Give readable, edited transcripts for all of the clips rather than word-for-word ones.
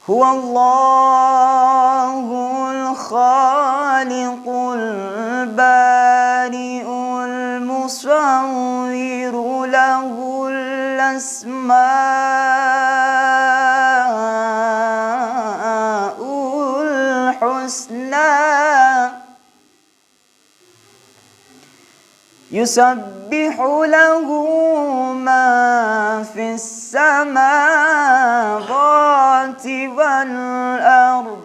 हुवल्लाहुल खालिकुल बारिउल मुसव्विरु लहुल अस्माउल हुस्ना युसब्बिहु लहू मा फिस समावाति वल अर्द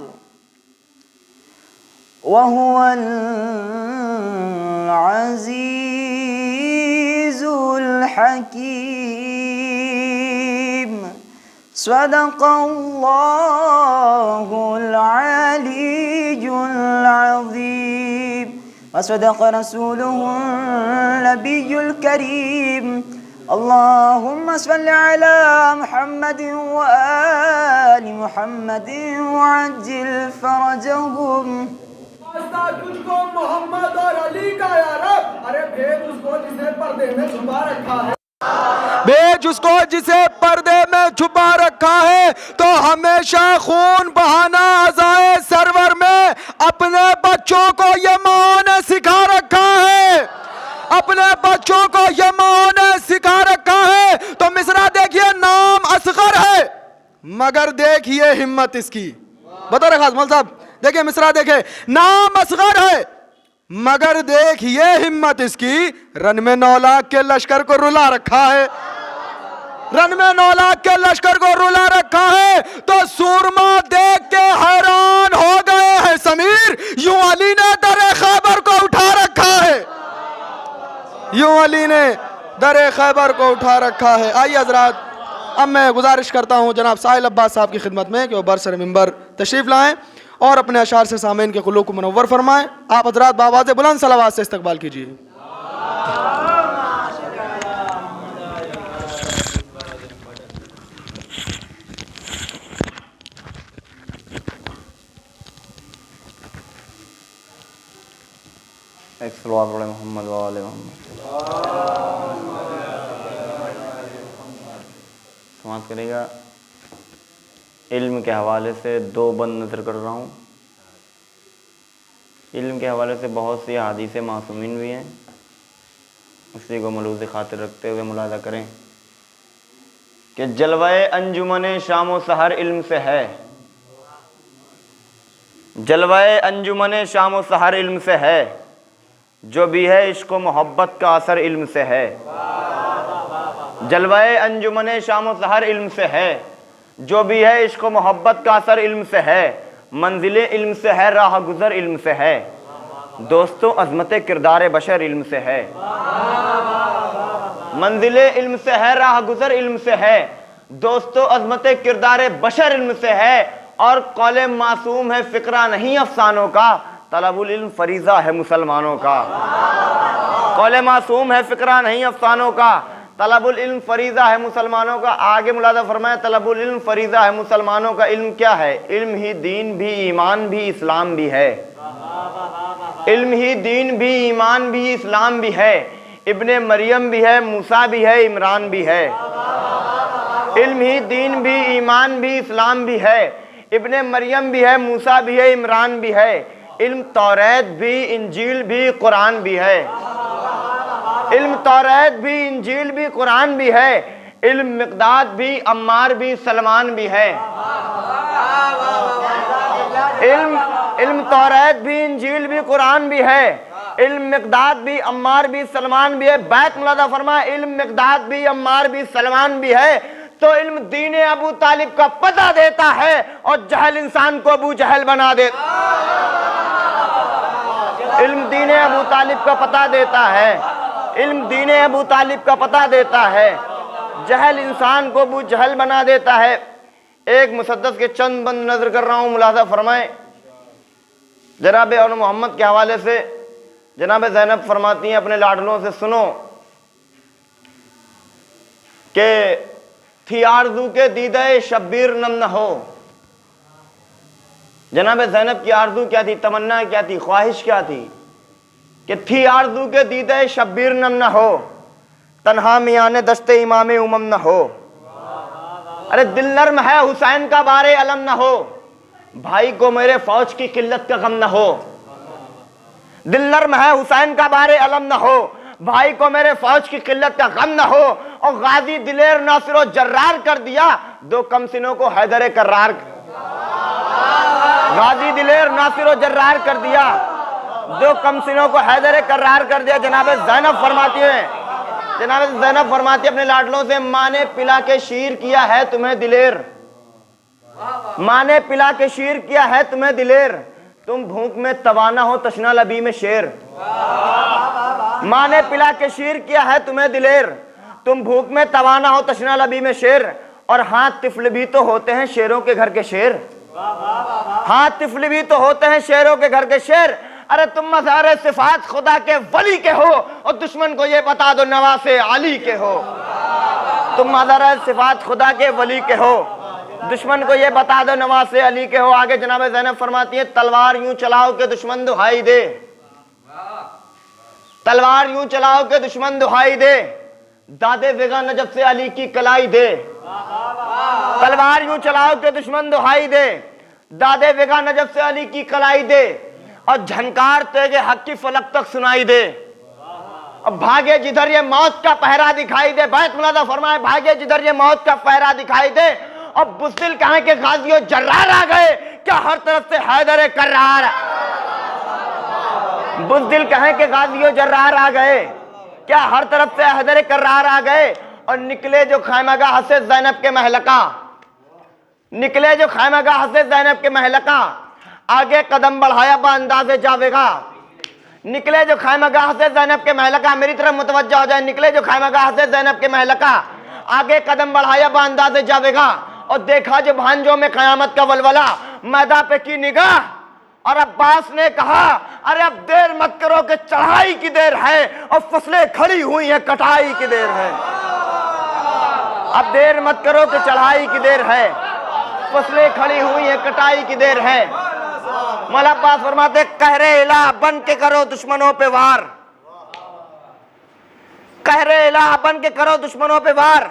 वहुवल अज़ीज़ुल हकीम। सदक़ल्लाहुल अलीयुल अज़ीम व सदक़ रसूलुहुन नबियुल करीम। अल्लाहुम्मा सल्लि अला मुहम्मदिन व आलि मुहम्मदिन व अज्जिल फरजहुम। तुझको मोहम्मद और अली का या रब, अरे भेज उसको जिसे पर्दे में छुपा रखा है, भेज उसको जिसे पर्दे में छुपा रखा है। तो हमेशा खून बहाना अज़ाए सरवर में अपने बच्चों को ये माँ ने सिखा रखा है, अपने बच्चों को ये माँ ने सिखा रखा है। तो मिसरा देखिए, नाम असगर है मगर देखिए हिम्मत इसकी। बता रहे खास मौलवी साहब, देखिए मिसरा देखे, नाम असगर है मगर देखिए हिम्मत इसकी। रन में 9 लाख के लश्कर को रुला रखा है, रन में 9 लाख के लश्कर को रुला रखा है। तो सूरमा देख के हैरान हो गए हैं समीर, यूं अली ने दरे खैबर को उठा रखा है, यूं अली ने दरे खैबर को उठा रखा है। आइए हजरात, अब मैं गुजारिश करता हूं जनाब साहिल अब्बास साहब की खिदमत में कि वो बरसर मिंबर तशरीफ लाएं और अपने अशार से सामीन के कुलूब को मुनव्वर फरमाएं। आप हजरात बावाज़ बुलंद सलावत से इस्तकबाल कीजिए। मोहम्मद व आले मोहम्मद। समाज करेगा। इल्म के हवाले से 2 बंद नज़र कर रहा हूँ। इल्म के हवाले से बहुत सी हदीसें मासूमीन भी हैं, उसी को मलूज़ खातिर रखते हुए मुलाज़ा करें कि जलवाए अंजुमन शाम सहर इल्म से है, जलवाए अंजुमन शाम सहर इल्म से है, जो भी है इश्क़ व मोहब्बत का असर इल्म से है। जलवाए अंजुमन शाम सहर इल्म से है, जो भी है इश्क़ व मोहब्बत का असर इल्म से है। मंजिले इल्म से है, राह गुज़र इल्म से है, दोस्तों अज़मत किरदार बशर इल्म से है। मंजिले इल्म से है, राह गुज़र इल्म से है, दोस्तों अज़मत किरदार बशर इल्म से है। और कौले मासूम है, फ़िक्रा नहीं अफ़सानों का, तलबुल इल्म फरीज़ा है मुसलमानों का। कौले मासूम है, फ़िक्रा नहीं अफ़सानों का, तलबुल इल्म फरीज़ा है मुसलमानों का। आगे मुलाज़ा फरमाया, तलबुल इल्म फरीज़ा है मुसलमानों का। इल्म क्या है? इल्म ही दीन भी, ईमान भी, इस्लाम भी है। इल्म ही दीन भी, ईमान भी, इस्लाम भी है। इब्ने मरियम भी है, मूसा भी है, इमरान भी है। इल्म ही दीन भी, ईमान भी, इस्लाम भी है। इब्ने मरियम भी है, मूसा भी है, इमरान भी है। इल्म तौरात भी, इंजील भी, कुरान भी है। इल्म तौरात भी, इंजील भी, कुरान भी है। इल्म मिक़दाद भी, अम्मार भी, सलमान भी है। इल्म तौरात भी, इंजील भी, कुरान भी है। इल्म मिक़दाद भी, अम्मार भी, सलमान भी है। बैत मुलाज़ा फरमाया, इल्म मिक़दाद भी, अम्मार भी, सलमान भी है। तो इल्म दीन अबू तालिब का पता देता है और जहल इंसान को अबू जहल बना देता। इल्म दीन अबू तालिब का पता देता है, इल्म दीन अबू तालिब का पता देता है, जहल इंसान को अबू जहल बना देता है। एक मुसद्दस के चंद बंद नजर कर रहा हूँ, मुलाज़ा फरमाएं। जनाब और मोहम्मद के हवाले से जनाब ज़ैनब फरमाती हैं अपने लाडलों से, सुनो कि थी आरज़ू के दीदे शब्बीर नम न हो। जनाब ज़ैनब की आरज़ू क्या थी, तमन्ना क्या थी, ख्वाहिश क्या थी कि थी आरज़ू के दीदे शब्बीर नम न हो, तन्हा मियाने दस्ते इमाम उमम न हो। अरे दिल नर्म है हुसैन का बारे अलम न हो, भाई को मेरे फौज की किल्लत का गम न हो। दिल नर्म है हुसैन का बारे अलम न हो, भाई को मेरे फौज की किल्लत का गम न हो। और गाजी दिलेर नासिरो जर्रार कर दिया दो कमसिनों को हैदर कर्रार। गाजी दिलेर नासिरो जर्रार कर दिया दो कमसिनों को हैदर कर्रार कर दिया। जनाब ज़ैनब फरमाती है, जनाब ज़ैनब फरमाती अपने लाडलों से, माँ ने पिला के शीर किया है तुम्हें दिलेर, माँ ने पिला के शीर किया है तुम्हें दिलेर, तुम भूख में तवाना हो तशना लबी में शेर। माँ ने पिला के शीर किया है तुम्हें दिलेर, तुम भूख में तवाना हो तशना लबी में शेर। और हाथ तिफल भी तो होते हैं शेरों के घर के शेर, हाथ तिफल भी तो होते हैं शेरों के घर के शेर। अरे तुम मज़ार सिफात खुदा के वली के हो और दुश्मन को ये बता दो नवासे अली के हो। तुम मज़ार सिफात खुदा के वली के हो, दुश्मन को ये बता दो नवासे अली के हो। आगे जनाब ज़ैनब फरमाती है, तलवार यूं चलाओ के दुश्मन दुहाई दे, तलवार यूं चलाओ के दुश्मन दुहाई दे, दादे वेगा नजब से अली की कलाई दे। तलवार यूं चलाओ के दुश्मन दुहाई दे, दादे वेगा नजब से अली की कलाई दे। और झनकार तेगे हक की फलक तक सुनाई दे, अब भागे जिधर ये मौत का पहरा दिखाई दे। बैत मुलादा फरमाए, भागे जिधर ये मौत का पहरा दिखाई दे। अब बुज़दिल कहां के गाजियों जर्रार आ गए, क्या हर तरफ से हैदर कर्रार। बुज़दिल कहां के गाजियों जर्रार आ गए, क्या हर तरफ से हैदर कर्रार आ गए। और निकले जो खैमगाह से ज़ैनब के महलका, निकले जो खैमगाह से ज़ैनब के महलका, आगे कदम बढ़ाया बांदाज़े जावेगा। निकले जो खैमगाह से ज़ैनब के महलका, मेरी तरफ मुतवज्जा हो जाए, निकले जो खैमगाह से ज़ैनब के महलका, आगे कदम बढ़ाया बांदाज़े जावेगा। और देखा जो भांजों में कयामत का वलवला, मैदा पे की निगाह। और अब्बास ने कहा, अरे अब देर मत करो कि चढ़ाई की देर है और फसलें खड़ी हुई हैं कटाई की देर है। अब देर मत करो कि चढ़ाई की देर है, फसलें खड़ी हुई हैं कटाई की देर है। मौला अब्बास फरमाते, कहरे इलाह बन के करो दुश्मनों पे वार, कहरे इलाह बन के करो दुश्मनों पे वार।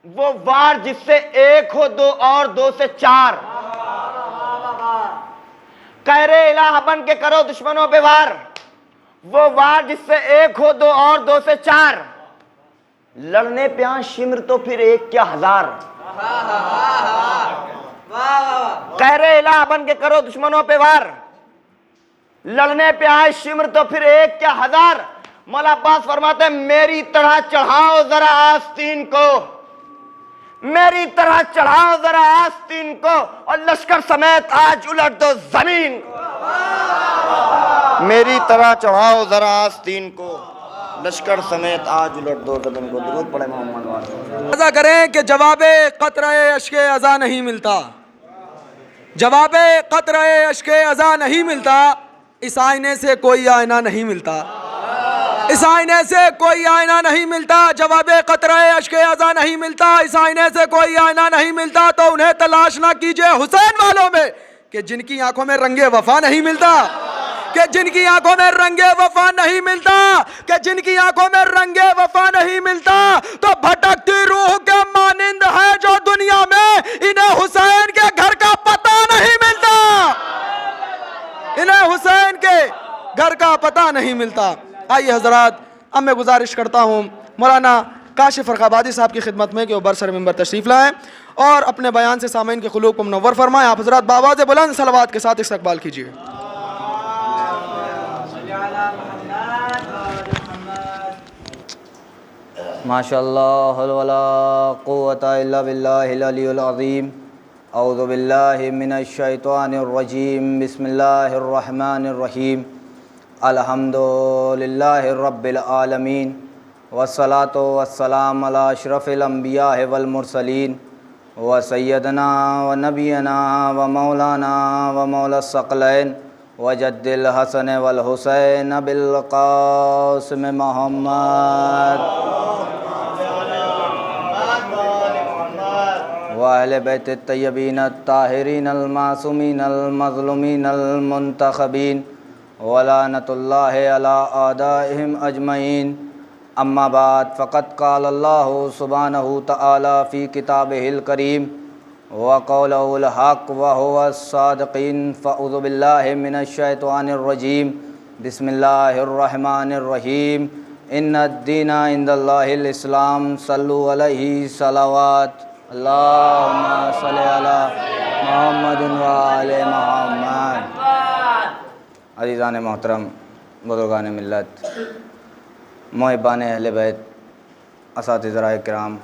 वो वार जिससे एक हो दो और दो से चार। कहरे इलाह बन के करो दुश्मनों पे वार, वो वार जिससे एक हो दो और दो से चार। लड़ने पे आ शिमर तो फिर एक क्या हजार। कहरे इलाह बन के करो दुश्मनों पे वार, लड़ने पे आए शिमर तो फिर एक क्या हजार। मौला अब्बास फरमाते, मेरी तरह चढ़ाओ जरा आस्तीन को, मेरी तरह चढ़ाओ जरा आस्तीन को, और लश्कर समेत आज उलट दो जमीन। मेरी तरह चढ़ाओ जरा आस्तीन को, लश्कर समेत आज उलट दो जमीन को। दुरूद पढ़े मोहम्मद वाले। ऐसा करें कि जवाबे क़त्रे अश्के अज़ा नहीं मिलता, जवाबे क़त्रे अश्के अज़ा नहीं मिलता, इस आईने से कोई आईना नहीं मिलता, इस आईने से कोई आईना नहीं मिलता। जवाबे क़त्रे अश्के अज़ा नहीं मिलता, इस आईने से कोई आईना नहीं मिलता। तो उन्हें तलाश ना कीजिए हुसैन वालों में कि जिनकी आंखों में रंगे वफा नहीं मिलता, कि जिनकी आंखों में रंगे वफा नहीं मिलता, कि जिनकी आंखों में रंगे वफा नहीं मिलता। तो भटकती रूह के मानिंद है जो दुनिया में, इन्हें हुसैन के घर का पता नहीं मिलता, इन्हें हुसैन के घर का पता नहीं मिलता। आइए हजरात, अब मैं गुजारिश करता हूँ मौलाना काशिफ फरखाबादी साहब की खिदमत में कि वो बरसर मिंबर तशरीफ़ लाएँ और अपने बयान से सामीन के क़ुलूब को मुनव्वर फरमाएँ। आप हजरात बावाज़ बुलंद सलवात के साथ इस्तक़बाल कीजिए। माशाअल्लाह वला क़ुव्वता इल्ला बिल्लाहिल अलियुल अज़ीम। औज़ु बिल्लाहि मिनश शैतानिर रजीम। बिस्मिल्लाहिर रहमानिर रहीम। अल्हम्दुलिल्लाहि रब्बिल आलमीन वस्सलातु वस्सलाम अला अशरफिल अंबिया वल मुरसलीन व सय्यदना व नबियना व मौलाना व मौला सकलैन व जद्दिल हसन वल हुसैन बिल क़ासिम मोहम्मद व अहले बैत तय्यबीन ताहिरीन अल मासूमीन अल मज़लूमीन अल मुंतखबीन वलानतुल्लाहि अला आदाइहिम अजमईन अम्मा बाद फ़क़त क़ाल अल्लाहु सुब्हानहु तआला फ़ी किताबिहिल करीम व क़ौलुहुल हक़ व हुवस सादिक़ीन फ़अऊज़ु बिल्लाहि मिनश शैतानिर रजीम बिस्मिल्लाहिर रहमानिर रहीम इन्नद-दीना इंदल्लाहिल इस्लाम सल्लु अलैहि सलावत अल्लाहुम्मा सल्लि अला मुहम्मदिन व आले मुहम्मद। अज़ीज़ान मोहतरम, बुज़ुर्गान मिल्लत, मुहिब्बान अहले बैत, असातिज़ाए किराम,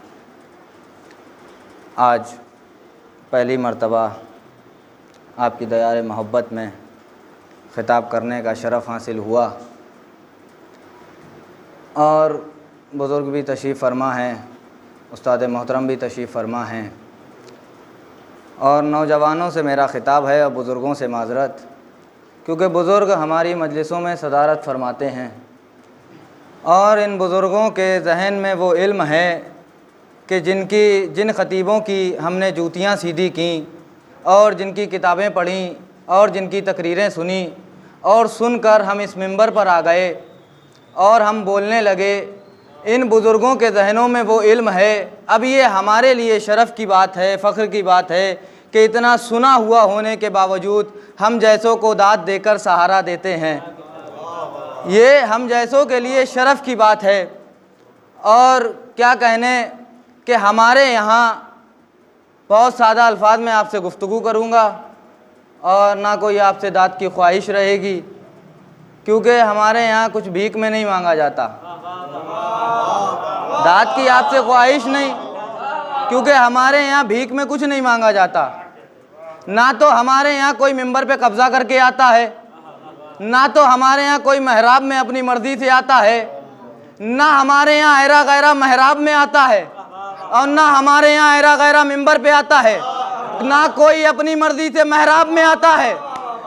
आज पहली मर्तबा आपकी दयार मोहब्बत में ख़िताब करने का शरफ़ हासिल हुआ और बुज़ुर्ग भी तशरीफ़ फ़रमा हैं, उस्ताद मोहतरम भी तशरीफ़ फ़रमा हैं और नौजवानों से मेरा ख़िताब है और बुज़ुर्गों से माज़रत, क्योंकि बुज़ुर्ग हमारी मजलिसों में सदारत फ़रमाते हैं और इन बुज़ुर्गों के जहन में वो इल्म है कि जिन ख़तीबों की हमने जूतियाँ सीधी की और जिनकी किताबें पढ़ी और जिनकी तकरीरें सुनी और सुनकर हम इस मिंबर पर आ गए और हम बोलने लगे, इन बुज़ुर्गों के जहनों में वो इल्म है। अब ये हमारे लिए शरफ़ की बात है, फ़ख्र की बात है कि इतना सुना हुआ होने के बावजूद हम जैसों को दाद देकर सहारा देते हैं। ये हम जैसों के लिए शरफ़ की बात है। और क्या कहने कि हमारे यहाँ बहुत सादा अल्फाज में आपसे गुफ्तगू करूँगा और ना कोई आपसे दाद की ख्वाहिश रहेगी, क्योंकि हमारे यहाँ कुछ भीख में नहीं मांगा जाता, दाद की आपसे ख्वाहिश नहीं, क्योंकि हमारे यहाँ भीख में कुछ नहीं मांगा जाता। ना तो हमारे यहाँ कोई मिंबर पे कब्ज़ा करके आता है, ना तो हमारे यहाँ कोई महराब में अपनी मर्ज़ी से आता है, ना हमारे यहाँ ऐरा गैरा महराब में आता है और ना हमारे यहाँ ऐरा गैरा मिंबर पे आता है। ना कोई अपनी मर्ज़ी से महराब में आता है,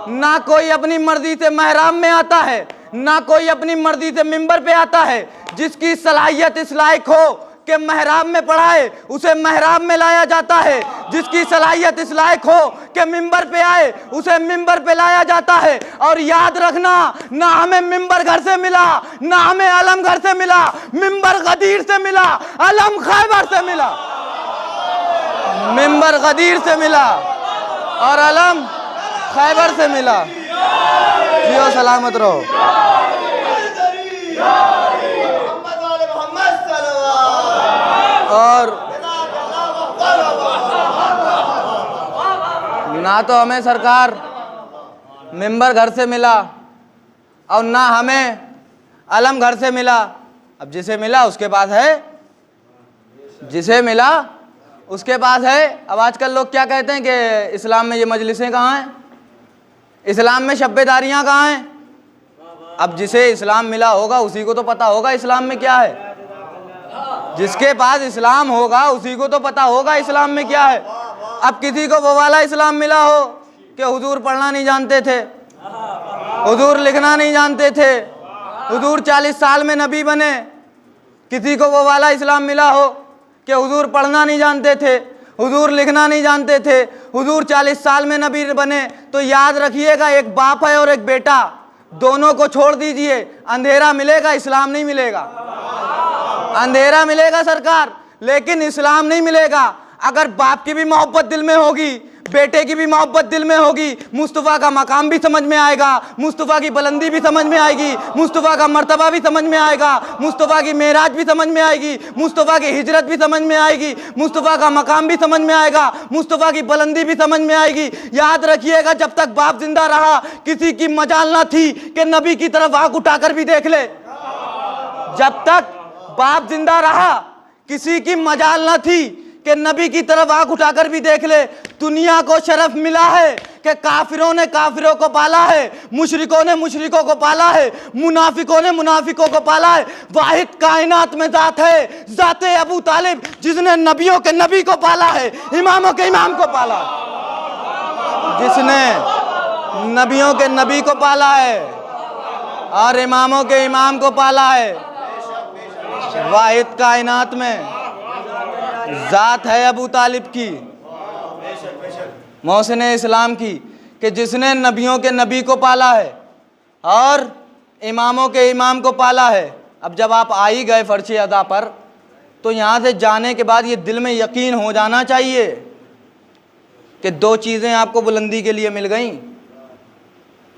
ना कोई अपनी मर्ज़ी से महराब में आता है, ना कोई अपनी मर्ज़ी से मिंबर पे आता है। जिसकी सलाहियत इस लायक हो कि महराब में पढ़ाए उसे महराब में लाया जाता है, जिसकी सलाहियत इस लायक हो कि मिंबर पे आए उसे मिंबर पे लाया जाता है। और याद रखना, ना हमें मिंबर घर से मिला, ना हमें अलम घर से मिला, मिंबर गदीर से मिला, अलम खैबर से मिला। मिंबर गदीर से मिला और अलम खैबर से मिला। जियो सलामत रहो। और ना तो हमें सरकार मिंबर घर से मिला और ना हमें अलम घर से मिला। अब जिसे मिला उसके पास है, जिसे मिला उसके पास है। अब आजकल लोग क्या कहते हैं कि इस्लाम में ये मजलिसें कहाँ हैं, इस्लाम में शब्बेदारियाँ कहाँ हैं। अब जिसे इस्लाम मिला होगा उसी को तो पता होगा इस्लाम में क्या है। जिसके पास इस्लाम होगा उसी को तो पता होगा इस्लाम में क्या है। अब किसी को वो वाला इस्लाम मिला हो कि हुजूर पढ़ना नहीं जानते थे, हुजूर लिखना नहीं जानते थे, हुजूर 40 साल में नबी बने। किसी को वो वाला इस्लाम मिला हो कि हुजूर पढ़ना नहीं जानते थे, हुजूर लिखना नहीं जानते थे, हुजूर 40 साल में नबी बने। तो याद रखिएगा, एक बाप है और एक बेटा, दोनों को छोड़ दीजिए, अंधेरा मिलेगा, इस्लाम नहीं मिलेगा। अंधेरा मिलेगा सरकार, लेकिन इस्लाम नहीं मिलेगा। अगर बाप की भी मोहब्बत दिल में होगी, बेटे की भी मोहब्बत दिल में होगी, मुस्तफ़ा का मकाम भी समझ में आएगा, मुस्तफ़ा की बुलंदी भी समझ में आएगी, मुस्तफ़ा का मर्तबा भी समझ में आएगा, मुस्तफ़ा की मेराज भी समझ में आएगी, मुस्तफ़ा की हिजरत भी समझ में आएगी, मुस्तफ़ा का मकाम भी समझ में आएगा, मुस्तफ़ा की बुलंदी भी समझ में आएगी। याद रखिएगा, जब तक बाप जिंदा रहा किसी की मजाल ना थी कि नबी की तरफ आँख उठाकर भी देख ले। जब तक बाप जिंदा रहा किसी की मजाल ना थी कि नबी की तरफ आंख उठाकर भी देख ले। दुनिया को शरफ मिला है कि काफिरों ने काफिरों को पाला है, मुशरिकों ने मुशरिकों को पाला है, मुनाफिकों ने मुनाफिकों को पाला है। वाहिद कायनात में जात है, जाते अबू तालिब, जिसने नबियों के नबी को पाला है, इमामों के इमाम को पाला है, जिसने नबियों के नबी को पाला है और इमामों के इमाम को पाला है। वाहिद कायनात में जात है अबू तालिब की, मोहसिन इस्लाम की, कि जिसने नबियों के नबी को पाला है और इमामों के इमाम को पाला है अब जब आप आ ही गए फर्श अदा पर, तो यहाँ से जाने के बाद ये दिल में यकीन हो जाना चाहिए कि दो चीज़ें आपको बुलंदी के लिए मिल गईं।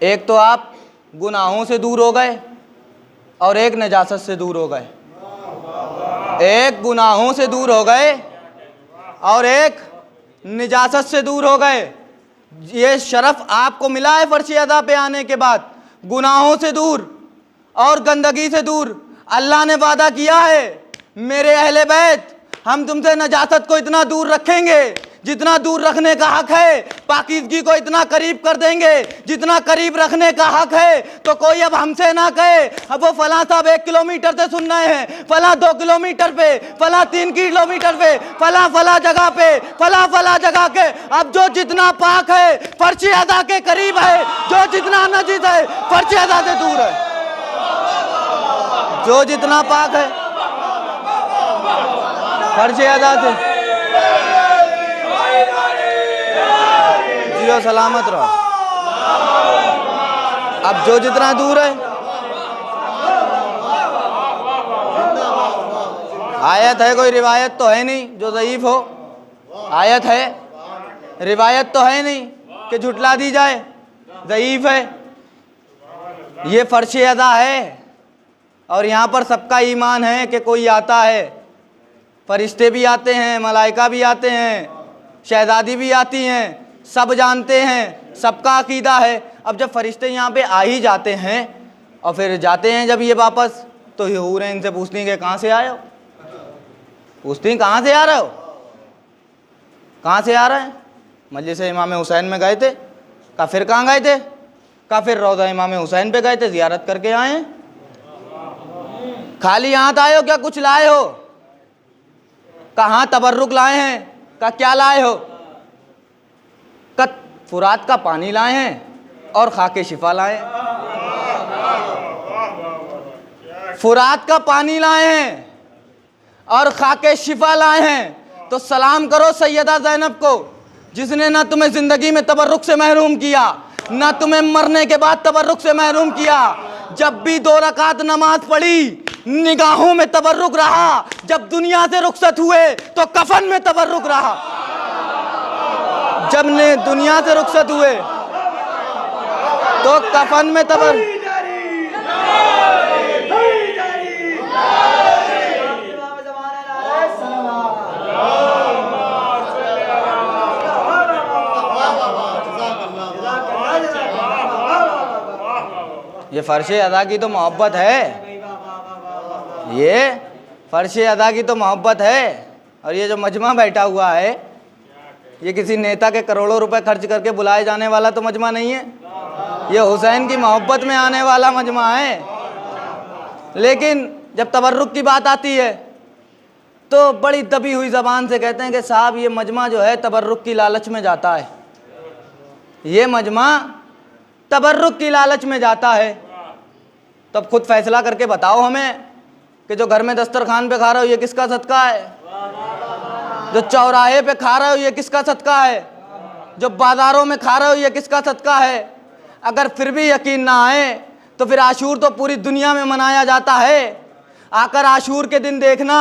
एक तो आप गुनाहों से दूर हो गए और एक नजासत से दूर हो गए। एक गुनाहों से दूर हो गए और एक निजासत से दूर हो गए। ये शरफ आपको मिला है फर्श अदा पे आने के बाद, गुनाहों से दूर और गंदगी से दूर। अल्लाह ने वादा किया है, मेरे अहले बैत हम तुमसे नजासत को इतना दूर रखेंगे जितना दूर रखने का हक है, पाकीज़गी को इतना करीब कर देंगे जितना करीब रखने का हक है। तो कोई अब हमसे ना कहे अब वो फला साहब 1 किलोमीटर से सुन रहे हैं, फला 2 किलोमीटर पे, फला 3 किलोमीटर पे, फला फला जगह पे, फला फला जगह के। अब जो जितना पाक है फर्श अदा के करीब है, जो जितना नजीद है फर्श अदा से दूर है। जो जितना पाक है फर्श अदा से, जियो सलामत रहो। अब जो जितना दूर है, आयत है, कोई रिवायत तो है नहीं जो ज़ईफ हो, आयत है, रिवायत तो है नहीं कि झुटला दी जाए, ज़ईफ है। ये फर्श अदा है और यहाँ पर सबका ईमान है कि कोई आता है, फरिश्ते भी आते हैं, मलाइका भी आते हैं, शहजादी भी आती हैं, सब जानते हैं, सबका अकीदा है। अब जब फरिश्ते यहाँ पे आ ही जाते हैं और फिर जाते हैं जब ये वापस, तो ये हूरें इनसे पूछती हैं कि कहाँ से आए हो, पूछती हैं कहाँ से आ रहे हो, कहाँ से आ रहे हैं। मजलिस इमाम हुसैन में गए थे, कहा फिर कहाँ गए थे, कहा फिर रोज़ा इमाम हुसैन पे गए थे, ज़ियारत करके आए हैं। खाली यहाँ आए हो क्या कुछ लाए हो, कहाँ तबर्रुक लाए हैं, का क्या लाए हो, का फुरात का पानी लाए हैं और खाके शिफा लाए हैं। फुरात का पानी लाए हैं और खाके शिफा लाए हैं। तो सलाम करो सैयदा ज़ैनब को, जिसने ना तुम्हें ज़िंदगी में तबर्रुक से महरूम किया, ना तुम्हें मरने के बाद तबर्रुक से महरूम किया। जब भी 2 रकात नमाज पढ़ी निगाहों में तबर्रुक रहा, जब दुनिया से रुखसत हुए तो कफन में तबर्रुक रहा। जब ने दुनिया से रुखसत हुए तो कफन में तबर्रुक। ये फर्श अदा की तो मोहब्बत है, ये फर्श अदा की तो मोहब्बत है। और ये जो मजमा बैठा हुआ है, ये किसी नेता के करोड़ों रुपए खर्च करके बुलाए जाने वाला तो मजमा नहीं है, ये हुसैन की मोहब्बत में आने वाला मजमा है। लेकिन जब तबर्रुक की बात आती है तो बड़ी दबी हुई ज़बान से कहते हैं कि साहब ये मजमा जो है तबर्रुक की लालच में जाता है, ये मजमा तबर्रुक की लालच में जाता है। तो अब खुद फैसला करके बताओ हमें कि जो घर में दस्तरखान पे खा रहे हो ये किसका सदका है, जो चौराहे पे खा रहे हो ये किसका सदका है, जो बाज़ारों में खा रहे हो ये किसका सदका है। अगर फिर भी यकीन ना आए तो फिर आशूर तो पूरी दुनिया में मनाया जाता है। आकर आशूर के दिन देखना,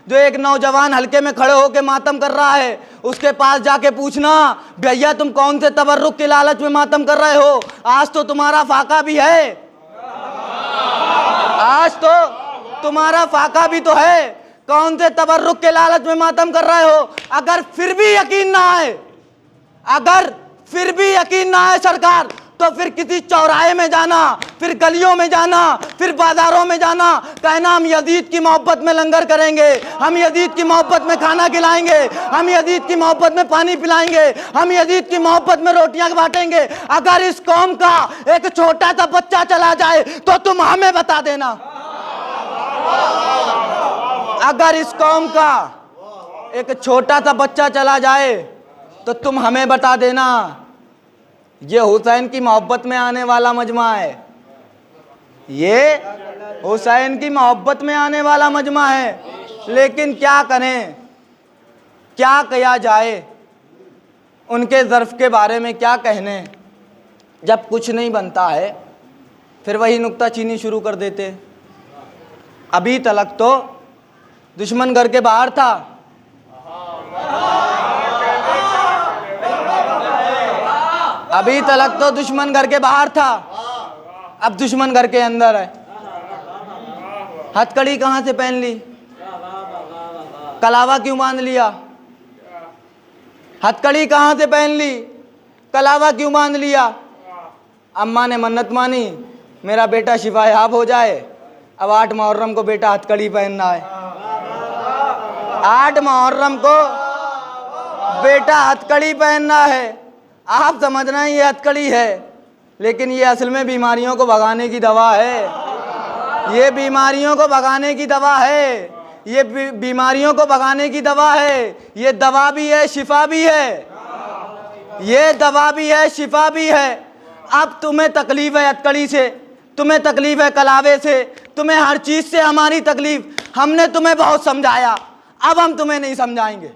जो एक नौजवान हल्के में खड़े होकर मातम कर रहा है, उसके पास जाके पूछना भैया तुम कौन से तबर्रुक के लालच में मातम कर रहे हो, आज तो तुम्हारा फाका भी है, आज तो तुम्हारा फाका भी तो है, कौन से तबर्रुक के लालच में मातम कर रहे हो। अगर फिर भी यकीन ना आए, अगर फिर भी यकीन ना आए सरकार, तो फिर किसी चौराहे में जाना, फिर गलियों में जाना, फिर बाजारों में जाना, कहना हम यजीद की मोहब्बत में लंगर करेंगे, हम यजीद की मोहब्बत में खाना खिलाएंगे, हम यजीद की मोहब्बत में पानी पिलाएंगे, हम यजीद की मोहब्बत में रोटियां बांटेंगे। अगर इस कौम का एक छोटा सा बच्चा चला जाए तो तुम हमें बता देना, अगर इस कौम का एक छोटा सा बच्चा चला जाए तो तुम हमें बता देना। ये हुसैन की मोहब्बत में आने वाला मजमा है, ये हुसैन की मोहब्बत में आने वाला मजमा है। लेकिन क्या करें, क्या किया जाए, उनके ज़र्फ़ के बारे में क्या कहने। जब कुछ नहीं बनता है फिर वही नुक्ता चीनी शुरू कर देते, अभी तलक तो दुश्मन घर के बाहर था, अभी तलक तो दुश्मन घर के बाहर था, अब दुश्मन घर के अंदर है। हथकड़ी कहाँ से पहन ली? कलावा क्यों बांध लिया? हथकड़ी कहाँ से पहन ली? कलावा क्यों बांध लिया? अम्मा ने मन्नत मानी मेरा बेटा शिफायाब हो जाए, अब 8 मुहर्रम को बेटा हथकड़ी पहनना है। 8 मुहर्रम को बेटा हथकड़ी पहनना है। आप समझना ये हथकड़ी है, लेकिन ये असल में बीमारियों को भगाने की दवा है। ये बीमारियों को भगाने की दवा है, ये बीमारियों को भगाने की दवा है। ये दवा भी है, शिफा भी है। ये दवा भी है, शिफा भी है। अब तुम्हें तकलीफ है हथकड़ी से, तुम्हें तकलीफ है कलावे से, तुम्हें हर चीज से हमारी तकलीफ। हमने तुम्हें बहुत समझाया, अब हम तुम्हें नहीं समझाएंगे,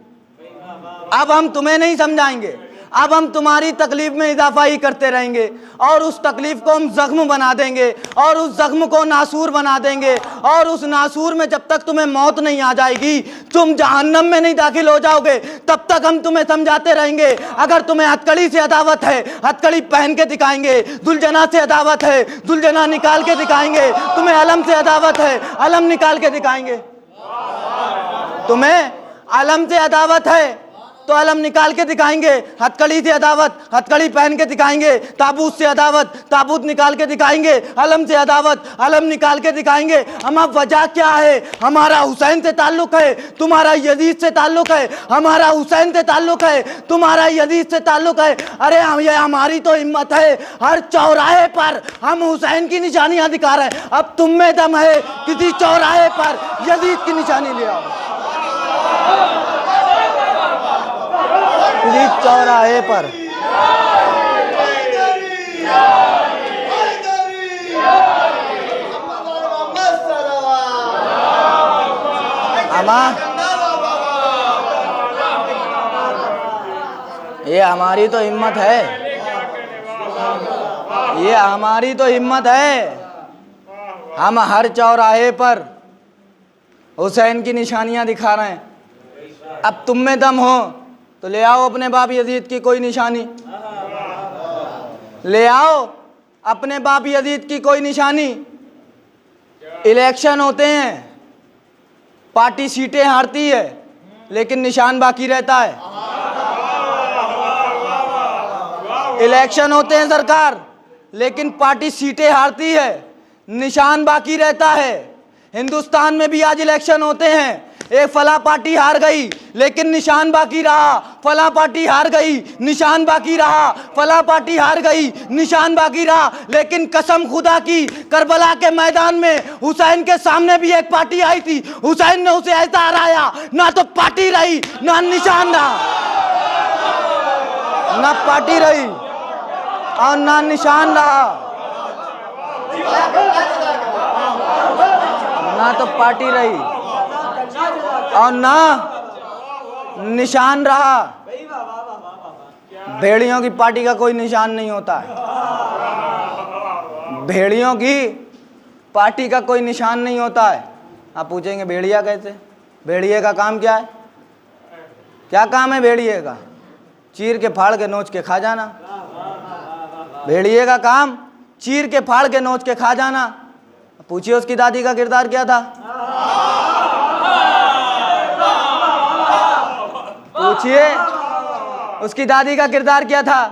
अब हम तुम्हें नहीं समझाएंगे। अब हम तुम्हारी तकलीफ में इजाफा ही करते रहेंगे और उस तकलीफ को हम जख्म बना देंगे और उस जख्म को नासूर बना देंगे और उस नासूर में जब तक तुम्हें मौत नहीं आ जाएगी, तुम जहन्नम में नहीं दाखिल हो जाओगे, तब तक हम तुम्हें समझाते रहेंगे। अगर तुम्हें हथकड़ी से अदावत है, हथकड़ी पहन के दिखाएंगे। दुलजना से अदावत है, दुलजना निकाल के दिखाएंगे। तुम्हें अलम से अदावत है, अलम निकाल के दिखाएंगे। तुम्हें अलम से अदावत है तो अलम निकाल के दिखाएंगे। हथकड़ी से अदावत, हथकड़ी पहन के दिखाएंगे। ताबूत से अदावत, ताबूत निकाल के दिखाएंगे। अलम से अदावत, अलम निकाल के दिखाएंगे। हम अब वजह क्या है? हमारा हुसैन से ताल्लुक है, तुम्हारा यजीद से ताल्लुक है। हमारा हुसैन से ताल्लुक है, तुम्हारा यजीद से ताल्लुक है। अरे ये हमारी तो हिम्मत है, हर चौराहे पर हम हुसैन की निशानियां दिखा रहे हैं। अब तुम में दम है, किसी चौराहे पर यजीद की निशानी ले आओ, किसी चौराहे पर। अमा ये हमारी तो हिम्मत है, ये हमारी तो हिम्मत है। हम हर चौराहे पर हुसैन की निशानियां दिखा रहे हैं। अब तुम में दम हो तो ले आओ अपने बाप यजीद की कोई निशानी, ले आओ अपने बाप यजीद की कोई निशानी। इलेक्शन होते हैं, पार्टी सीटें हारती है, लेकिन निशान बाकी रहता है। इलेक्शन होते हैं सरकार, लेकिन पार्टी सीटें हारती है, निशान बाकी रहता है। हिंदुस्तान में भी आज इलेक्शन होते हैं, एक फला पार्टी हार गई लेकिन निशान बाकी रहा, फला पार्टी हार गई निशान बाकी रहा, फला पार्टी हार गई निशान बाकी रहा। लेकिन कसम खुदा की, करबला के मैदान में हुसैन के सामने भी एक पार्टी आई थी, हुसैन ने उसे ऐसा हराया, ना तो पार्टी रही ना निशान रहा, ना पार्टी रही और ना निशान रहा, ना तो पार्टी रही और ना निशान रहा। भेड़ियों की पार्टी का कोई निशान नहीं होता है, भेड़ियों की पार्टी का कोई निशान नहीं होता है। आप पूछेंगे भेड़िया कैसे? भेड़िए का काम क्या है? क्या काम है भेड़िए का? चीर के फाड़ के नोच के खा जाना। भेड़िए का काम चीर के फाड़ के नोच के खा जाना। पूछिए उसकी दादी का किरदार क्या था? पूछिए उसकी दादी का किरदार क्या था?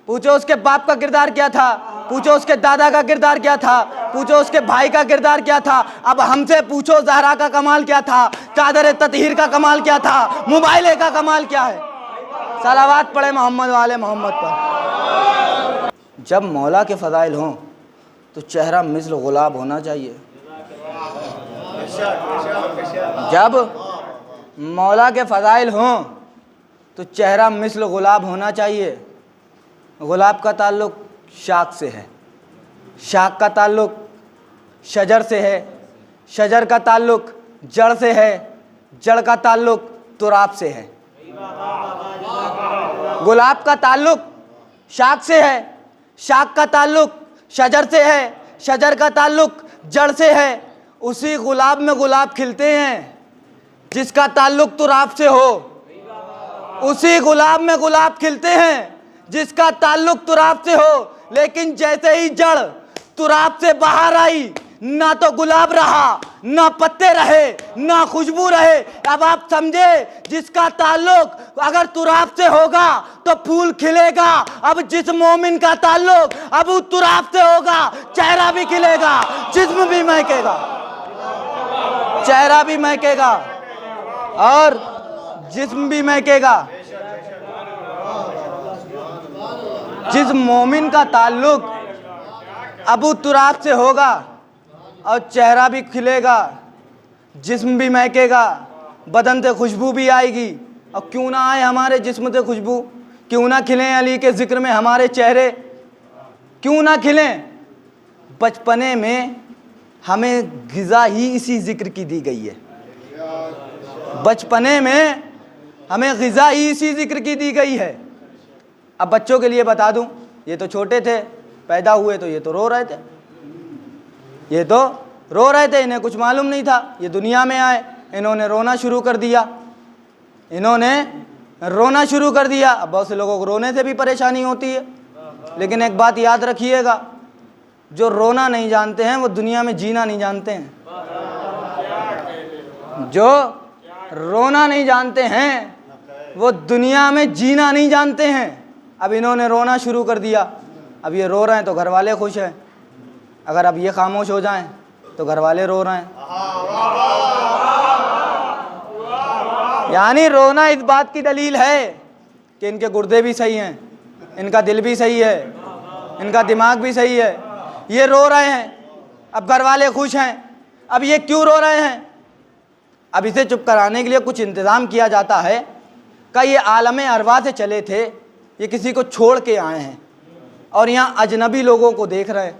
पूछो उसके बाप का किरदार क्या था? पूछो उसके दादा का किरदार क्या था? पूछो उसके भाई का किरदार क्या था? अब हमसे पूछो ज़हरा का कमाल क्या था? चादर ततहीर का कमाल क्या था? मोबाइल का कमाल क्या है? सलावात पढ़े मोहम्मद वाले मोहम्मद पर। जब मौला के फ़ज़ाइल हों तो चेहरा मिस्ल गुलाब होना चाहिए। जब मौला के फ़ज़ाइल हों तो चेहरा मिस्ल गुलाब होना चाहिए। गुलाब का ताल्लुक़ शाख से है, शाख का ताल्लुक़ शजर से है, शजर का ताल्लुक़ जड़ से है, जड़ का ताल्लुक़ तुराब से है। गुलाब का ताल्लुक़ शाख से है, शाख का ताल्लुक़ शजर से है, शजर का ताल्लुक़ जड़ से है। उसी गुलाब में गुलाब खिलते हैं जिसका ताल्लुक तुराब से हो। उसी गुलाब में गुलाब खिलते हैं जिसका ताल्लुक तुराब से हो। लेकिन जैसे ही जड़ तुराब से बाहर आई, ना तो गुलाब रहा, ना पत्ते रहे, ना खुशबू रहे। अब आप समझे, जिसका ताल्लुक अगर तुराब से होगा तो फूल खिलेगा। अब जिस मोमिन का ताल्लुक अब तुराब से होगा, चेहरा भी खिलेगा, जिस्म भी महकेगा, चेहरा भी महकेगा और जिस्म भी महकेगा। जिस मोमिन का ताल्लुक अबू तुराब से होगा और चेहरा भी खिलेगा, जिस्म भी महकेगा, बदन से खुशबू भी आएगी। और क्यों ना आए हमारे जिस्म से खुशबू, क्यों ना खिलें अली के जिक्र में हमारे चेहरे, क्यों ना खिलें। बचपने में हमें ग़िज़ा ही इसी जिक्र की दी गई है। बचपने में हमें ग़िज़ा ही इसी जिक्र की दी गई है। अब बच्चों के लिए बता दूं, ये तो छोटे थे, पैदा हुए तो ये तो रो रहे थे, ये तो रो रहे थे, इन्हें कुछ मालूम नहीं था। ये दुनिया में आए, इन्होंने रोना शुरू कर दिया, इन्होंने रोना शुरू कर दिया। अब बहुत से लोगों को रोने से भी परेशानी होती है, लेकिन एक बात याद रखिएगा, जो रोना नहीं जानते हैं वो दुनिया में जीना नहीं जानते हैं। जो रोना नहीं जानते हैं वो दुनिया में जीना नहीं जानते हैं। अब इन्होंने रोना शुरू कर दिया। अब ये रो रहे हैं तो घर वाले खुश हैं, अगर अब ये खामोश हो जाएं तो घर वाले रो रहे हैं। यानी रोना इस बात की दलील है कि इनके गुर्दे भी सही हैं, इनका दिल भी सही है, इनका दिमाग भी सही है। ये रो रहे हैं, अब घर वाले खुश हैं। अब ये क्यों रो रहे हैं? अब इसे चुप कराने के लिए कुछ इंतज़ाम किया जाता है कि ये आलम अरवा से चले थे, ये किसी को छोड़ के आए हैं और यहाँ अजनबी लोगों को देख रहे हैं।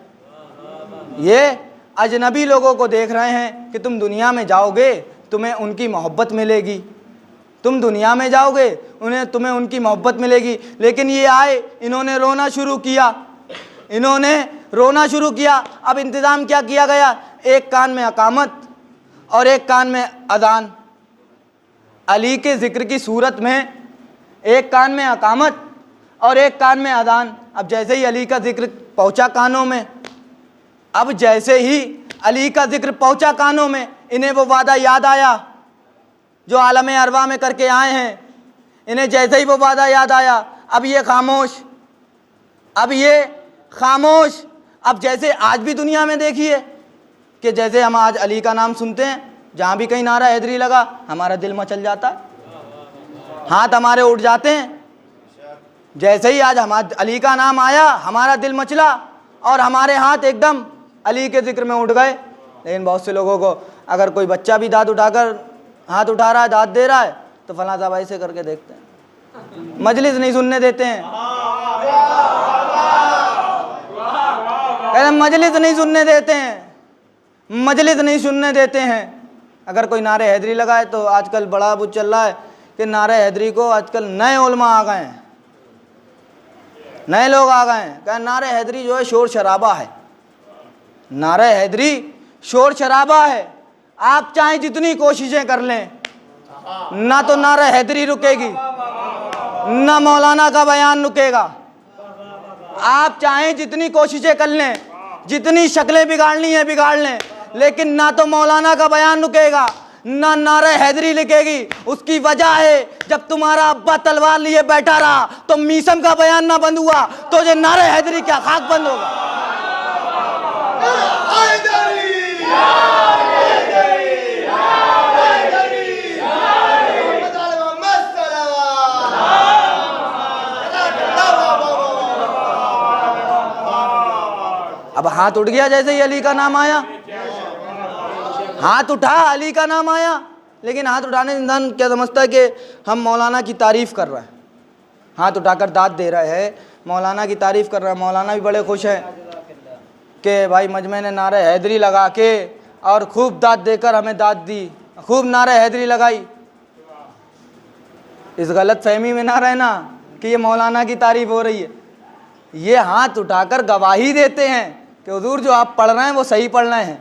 ये अजनबी लोगों को देख रहे हैं कि तुम दुनिया में जाओगे तुम्हें उनकी मोहब्बत मिलेगी, तुम दुनिया में जाओगे तुम्हें उनकी मोहब्बत मिलेगी। लेकिन ये आए, इन्होंने रोना शुरू किया, इन्होंने रोना शुरू किया। अब इंतज़ाम क्या किया गया, एक कान में अकामत और एक कान में अजान। अली के ज़िक्र की सूरत में एक कान में अकामत और एक कान में अजान। अब जैसे ही अली का ज़िक्र पहुँचा कानों में, अब जैसे ही अली का ज़िक्र पहुँचा कानों में, इन्हें वो वादा याद आया जो आलम अरवा में करके आए हैं। इन्हें जैसे ही वो वादा याद आया, अब ये खामोश, अब ये खामोश। अब जैसे आज भी दुनिया में देखिए कि जैसे हम आज अली का नाम सुनते हैं, जहाँ भी कहीं नारा हैदरी लगा हमारा दिल मचल जाता है, हाथ हमारे उठ जाते हैं। जैसे ही आज हमारा अली का नाम आया हमारा दिल मचला और हमारे हाथ एकदम अली के ज़िक्र में उठ गए। लेकिन बहुत से लोगों को अगर कोई बच्चा भी दाद उठाकर हाथ उठा रहा है, दाद दे रहा है, तो फलां साहब ऐसे करके देखते हैं, मजलिस नहीं सुनने देते हैं, मजलिस नहीं सुनने देते हैं, मजलिस नहीं सुनने देते हैं। अगर कोई नारे हैदरी लगाए तो आजकल बड़ा बुत चल रहा है कि नारे हैदरी को आजकल नए उलमा आ गए हैं, नए लोग आ गए हैं, कहें नारे हैदरी जो है शोर शराबा है, नारे हैदरी शोर शराबा है। आप चाहे जितनी कोशिशें कर लें, ना तो नारे हैदरी रुकेगी, ना मौलाना का बयान रुकेगा। आप चाहे जितनी कोशिशें कर लें, जितनी शक्लें बिगाड़नी है बिगाड़ लें, लेकिन ना तो मौलाना का बयान रुकेगा, ना नारे हैदरी लिखेगी। उसकी वजह है, जब तुम्हारा अब्बा तलवार लिए बैठा रहा तो मीसम का बयान ना बंद हुआ, तो ये नारे हैदरी क्या खाक बंद होगा? अब हाथ उठ गया जैसे ही अली का नाम आया, हाथ उठा, अली का नाम आया। लेकिन हाथ उठाने से इंसान क्या समझता है कि हम मौलाना की तारीफ़ कर रहे हैं, हाथ उठाकर दाद दे रहे हैं, मौलाना की तारीफ़ कर रहे हैं। मौलाना भी बड़े खुश हैं कि भाई मजमे ने नारे हैदरी लगा के और खूब दाद देकर हमें दाद दी, खूब नारे हैदरी लगाई। इस गलत फहमी में ना रहना कि ये मौलाना की तारीफ़ हो रही है। ये हाथ उठाकर गवाही देते हैं कि हुजूर जो आप पढ़ रहे हैं वो सही पढ़ रहे हैं,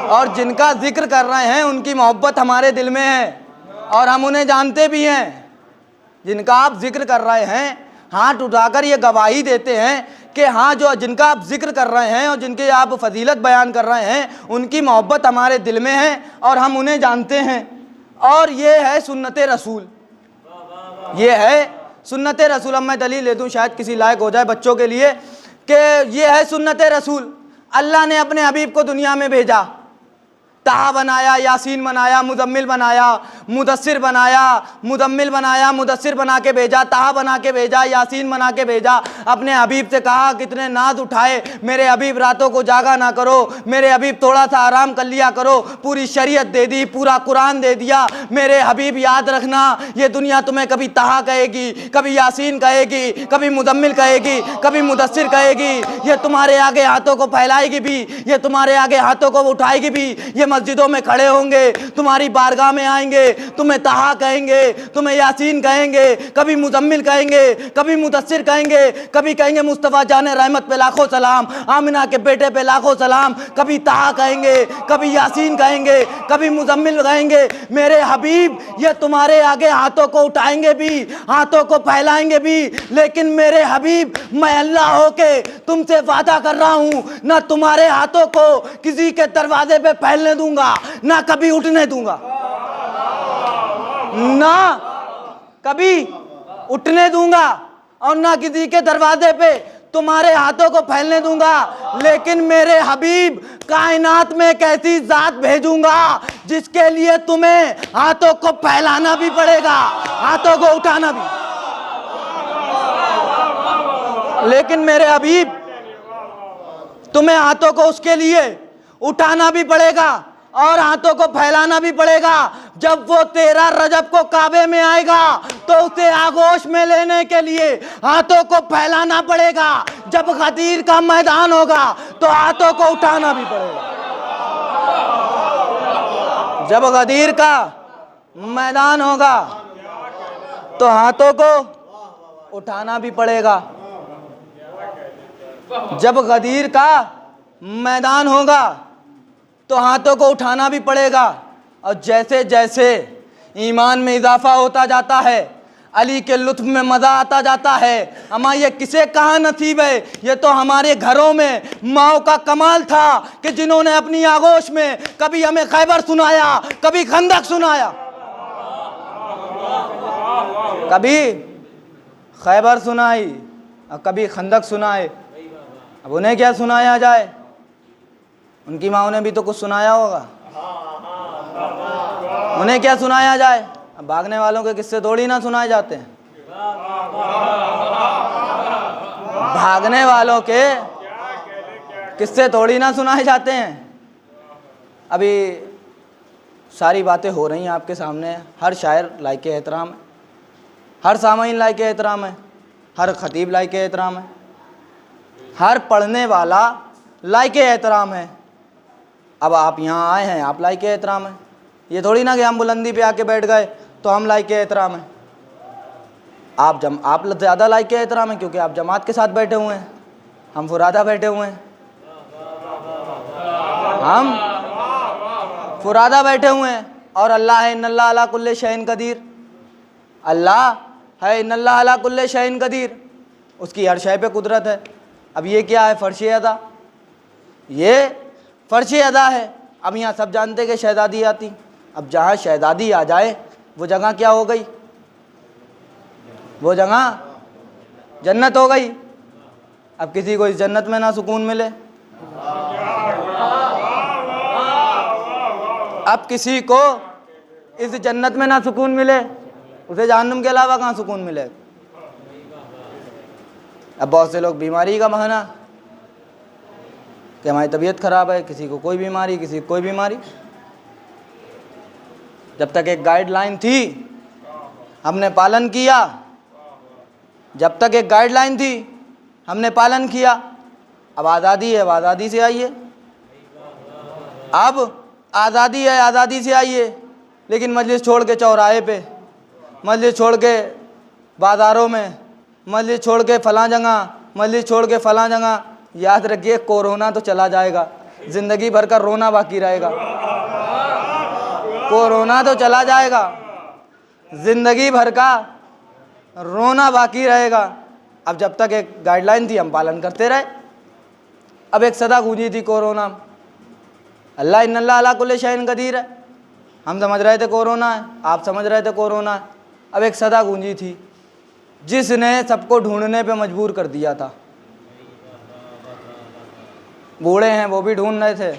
और जिनका जिक्र कर रहे हैं उनकी मोहब्बत हमारे दिल में है और हम उन्हें जानते भी हैं। जिनका आप जिक्र कर रहे हैं, हाथ उठाकर ये गवाही देते हैं कि हाँ, जो जिनका आप जिक्र कर रहे हैं और जिनके आप फजीलत बयान कर रहे हैं, उनकी मोहब्बत हमारे दिल में है और हम उन्हें जानते हैं। और ये है सुन्नत रसूल, ये है सुन्नत रसूल। अब मैं दलील ले दूँ, शायद किसी लायक हो जाए बच्चों के लिए, कि ये है सुन्नत रसूल। अल्लाह ने अपने हबीब को दुनिया में भेजा, ताहा बनाया, यासीन बनाया, मुजम्मिल बनाया, मुदस्सिर बनाया, मुजम्मिल बनाया, मुदस्सिर बना के भेजा, ताहा बना के भेजा, यासीन बना के भेजा। अपने हबीब से कहा कितने नाज उठाए, मेरे हबीब रातों को जागा ना करो, मेरे हबीब थोड़ा सा आराम कर लिया करो। पूरी शरीयत दे दी, पूरा कुरान दे दिया। मेरे हबीब याद रखना, ये दुनिया तुम्हें कभी ताहा कहेगी, कभी यासीन कहेगी, कभी मुजम्मिल कहेगी, कभी मुदस्सिर कहेगी। ये तुम्हारे आगे हाथों को फैलाएगी भी, ये तुम्हारे आगे हाथों को उठाएगी भी। ये मस्जिदों में खड़े होंगे, तुम्हारी बारगाह में आएंगे, तुम्हें ताहा कहेंगे, तुम्हें यासीन कहेंगे, कभी मुजम्मिल कहेंगे, कभी मुदस्सिर कहेंगे, कभी कहेंगे मुस्तफ़ा जाने रहमत पे लाखों सलाम, आमिना के बेटे पे लाखों सलाम। कभी ताहा कहेंगे, कभी यासीन कहेंगे, कभी मुजम्मिल कहेंगे। मेरे हबीब ये तुम्हारे आगे हाथों को उठाएंगे भी, हाथों को फैलाएंगे भी, लेकिन मेरे हबीब मैं अल्लाह होके तुमसे वादा कर रहा हूं, ना तुम्हारे हाथों को किसी के दरवाजे पे फैलने दूंगा, ना कभी उठने दूंगा, ना कभी उठने दूंगा, और ना किसी के दरवाजे पे तुम्हारे हाथों को फैलने दूंगा। लेकिन मेरे हबीब कायनात में एक ऐसी जात भेजूंगा जिसके लिए तुम्हें हाथों को फैलाना भी पड़ेगा, हाथों को उठाना भी। लेकिन मेरे हबीब तुम्हें हाथों को उसके लिए उठाना भी पड़ेगा और हाथों को फैलाना भी पड़ेगा। जब वो 13 रजब को काबे में आएगा तो उसे आगोश में लेने के लिए हाथों को फैलाना पड़ेगा। जब गदीर का मैदान होगा तो हाथों को उठाना भी पड़ेगा। जब गदीर का मैदान होगा तो हाथों को उठाना भी पड़ेगा। जब गदीर का मैदान होगा तो हाथों को उठाना भी पड़ेगा। और जैसे जैसे ईमान में इजाफा होता जाता है, अली के लुत्फ में मज़ा आता जाता है। अमा ये किसे कहाँ नसीब है, ये तो हमारे घरों में माओ का कमाल था कि जिन्होंने अपनी आगोश में कभी हमें खैबर सुनाया, कभी खंदक सुनाया, कभी खैबर सुनाई और कभी खंदक सुनाए। अब उन्हें क्या सुनाया जाए, उनकी माओ ने भी तो कुछ सुनाया होगा, उन्हें क्या सुनाया जाए। अब भागने वालों के किस्से थोड़ी ना सुनाए जाते हैं, भागने वालों के किस्से थोड़ी ना सुनाए जाते हैं। अभी सारी बातें हो रही हैं आपके सामने, हर शायर लायक एहतराम है, हर सामाईन लायक एहतराम है, हर खतीब लायक एहतराम है, हर पढ़ने वाला लायक एहतराम है। अब आप यहाँ आए हैं, आप लायक एहतराम है। ये थोड़ी ना कि हम बुलंदी पे आके बैठ गए तो हम लायक एहतराम हैं। आप ज़्यादा लायक एहतराम है क्योंकि आप जमात के साथ बैठे हुए हैं, हम फुरादा बैठे हुए हैं, हम फुरादा बैठे हुए हैं। और अल्लाह है इन्नल्लाह अला कुल्ले शैइन कदीर, अल्लाह है इन्नल्लाह अला कुल्ले शैइन कदीर, उसकी हर शय पे कुदरत है। अब ये क्या है, फर्श अदा, ये फर्श अदा है। अब यहाँ सब जानते कि शहजादी आती, अब जहाँ शहजादी आ जाए वो जगह क्या हो गई, वो जगह जन्नत हो गई। अब किसी को इस जन्नत में ना सुकून मिले, अब किसी को इस जन्नत में ना सुकून मिले, उसे जहन्नुम के अलावा कहाँ सुकून मिले। अब बहुत से लोग बीमारी का बहाना कि हमारी तबीयत ख़राब है, किसी को कोई बीमारी, किसी को कोई बीमारी। जब तक एक गाइडलाइन थी हमने पालन किया, जब तक एक गाइडलाइन थी हमने पालन किया। अब आज़ादी है, अब आज़ादी से आइए, अब आज़ादी है, आज़ादी से आइए। लेकिन मजलिस छोड़ के चौराहे पे, मजलिस छोड़ के बाज़ारों में, मजलिस छोड़ के फ़लाँ जगह, मजलिस छोड़ के फ़लाँ जगह। याद रखिए कोरोना तो चला जाएगा, ज़िंदगी भर का रोना बाकी रहेगा। कोरोना तो चला जाएगा, ज़िंदगी भर का रोना बाकी रहेगा। अब जब तक एक गाइडलाइन थी हम पालन करते रहे। अब एक सदा गूंजी थी कोरोना, अल्लाह इन्नल्लाह अला कुल्ली शैइन कदीर है। हम समझ रहे थे कोरोना है, आप समझ रहे थे कोरोना है। अब एक सदा गूंजी थी जिसने सबको ढूंढने पे मजबूर कर दिया था। बूढ़े हैं वो भी ढूंढ रहे थे,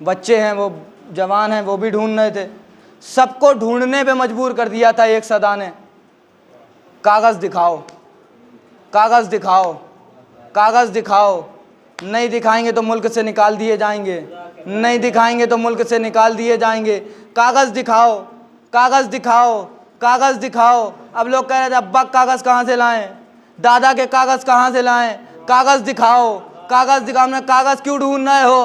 बच्चे हैं वो जवान हैं वो भी ढूंढ रहे थे, सबको ढूंढने पे मजबूर कर दिया था एक सदा ने। कागज़ दिखाओ, कागज़ दिखाओ, कागज़ दिखाओ। नहीं दिखाएंगे तो मुल्क से निकाल दिए जाएंगे, नहीं दिखाएंगे तो मुल्क से निकाल दिए जाएंगे। कागज़ दिखाओ, कागज़ दिखाओ, कागज़ दिखाओ। अब लोग कह रहे थे अब्बा कागज़ कहाँ से लाएं, दादा के कागज़ कहाँ से लाएं, कागज़ दिखाओ, कागज़ दिखाओ। हमने कागज़ क्यों ढूंढ रहे हो?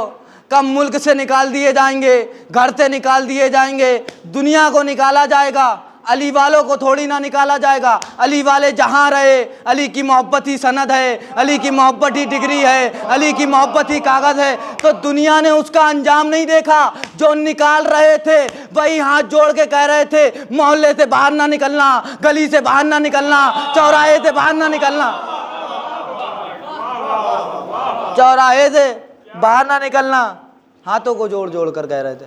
कब मुल्क से निकाल दिए जाएंगे, घर से निकाल दिए जाएंगे, दुनिया को निकाला जाएगा, अली वालों को थोड़ी ना निकाला जाएगा। अली वाले जहाँ रहे, अली की मोहब्बत ही सनद है, अली की मोहब्बत ही डिग्री है, अली की मोहब्बत ही कागज़ है। तो दुनिया ने उसका अंजाम नहीं देखा। जो निकाल रहे थे वही हाथ जोड़ के कह रहे थे मोहल्ले से बाहर ना निकलना, गली से बाहर ना निकलना, चौराहे से बाहर ना निकलना, चौराहे से बाहर ना निकलना। हाथों को जोड़ जोड़ कर कह रहे थे।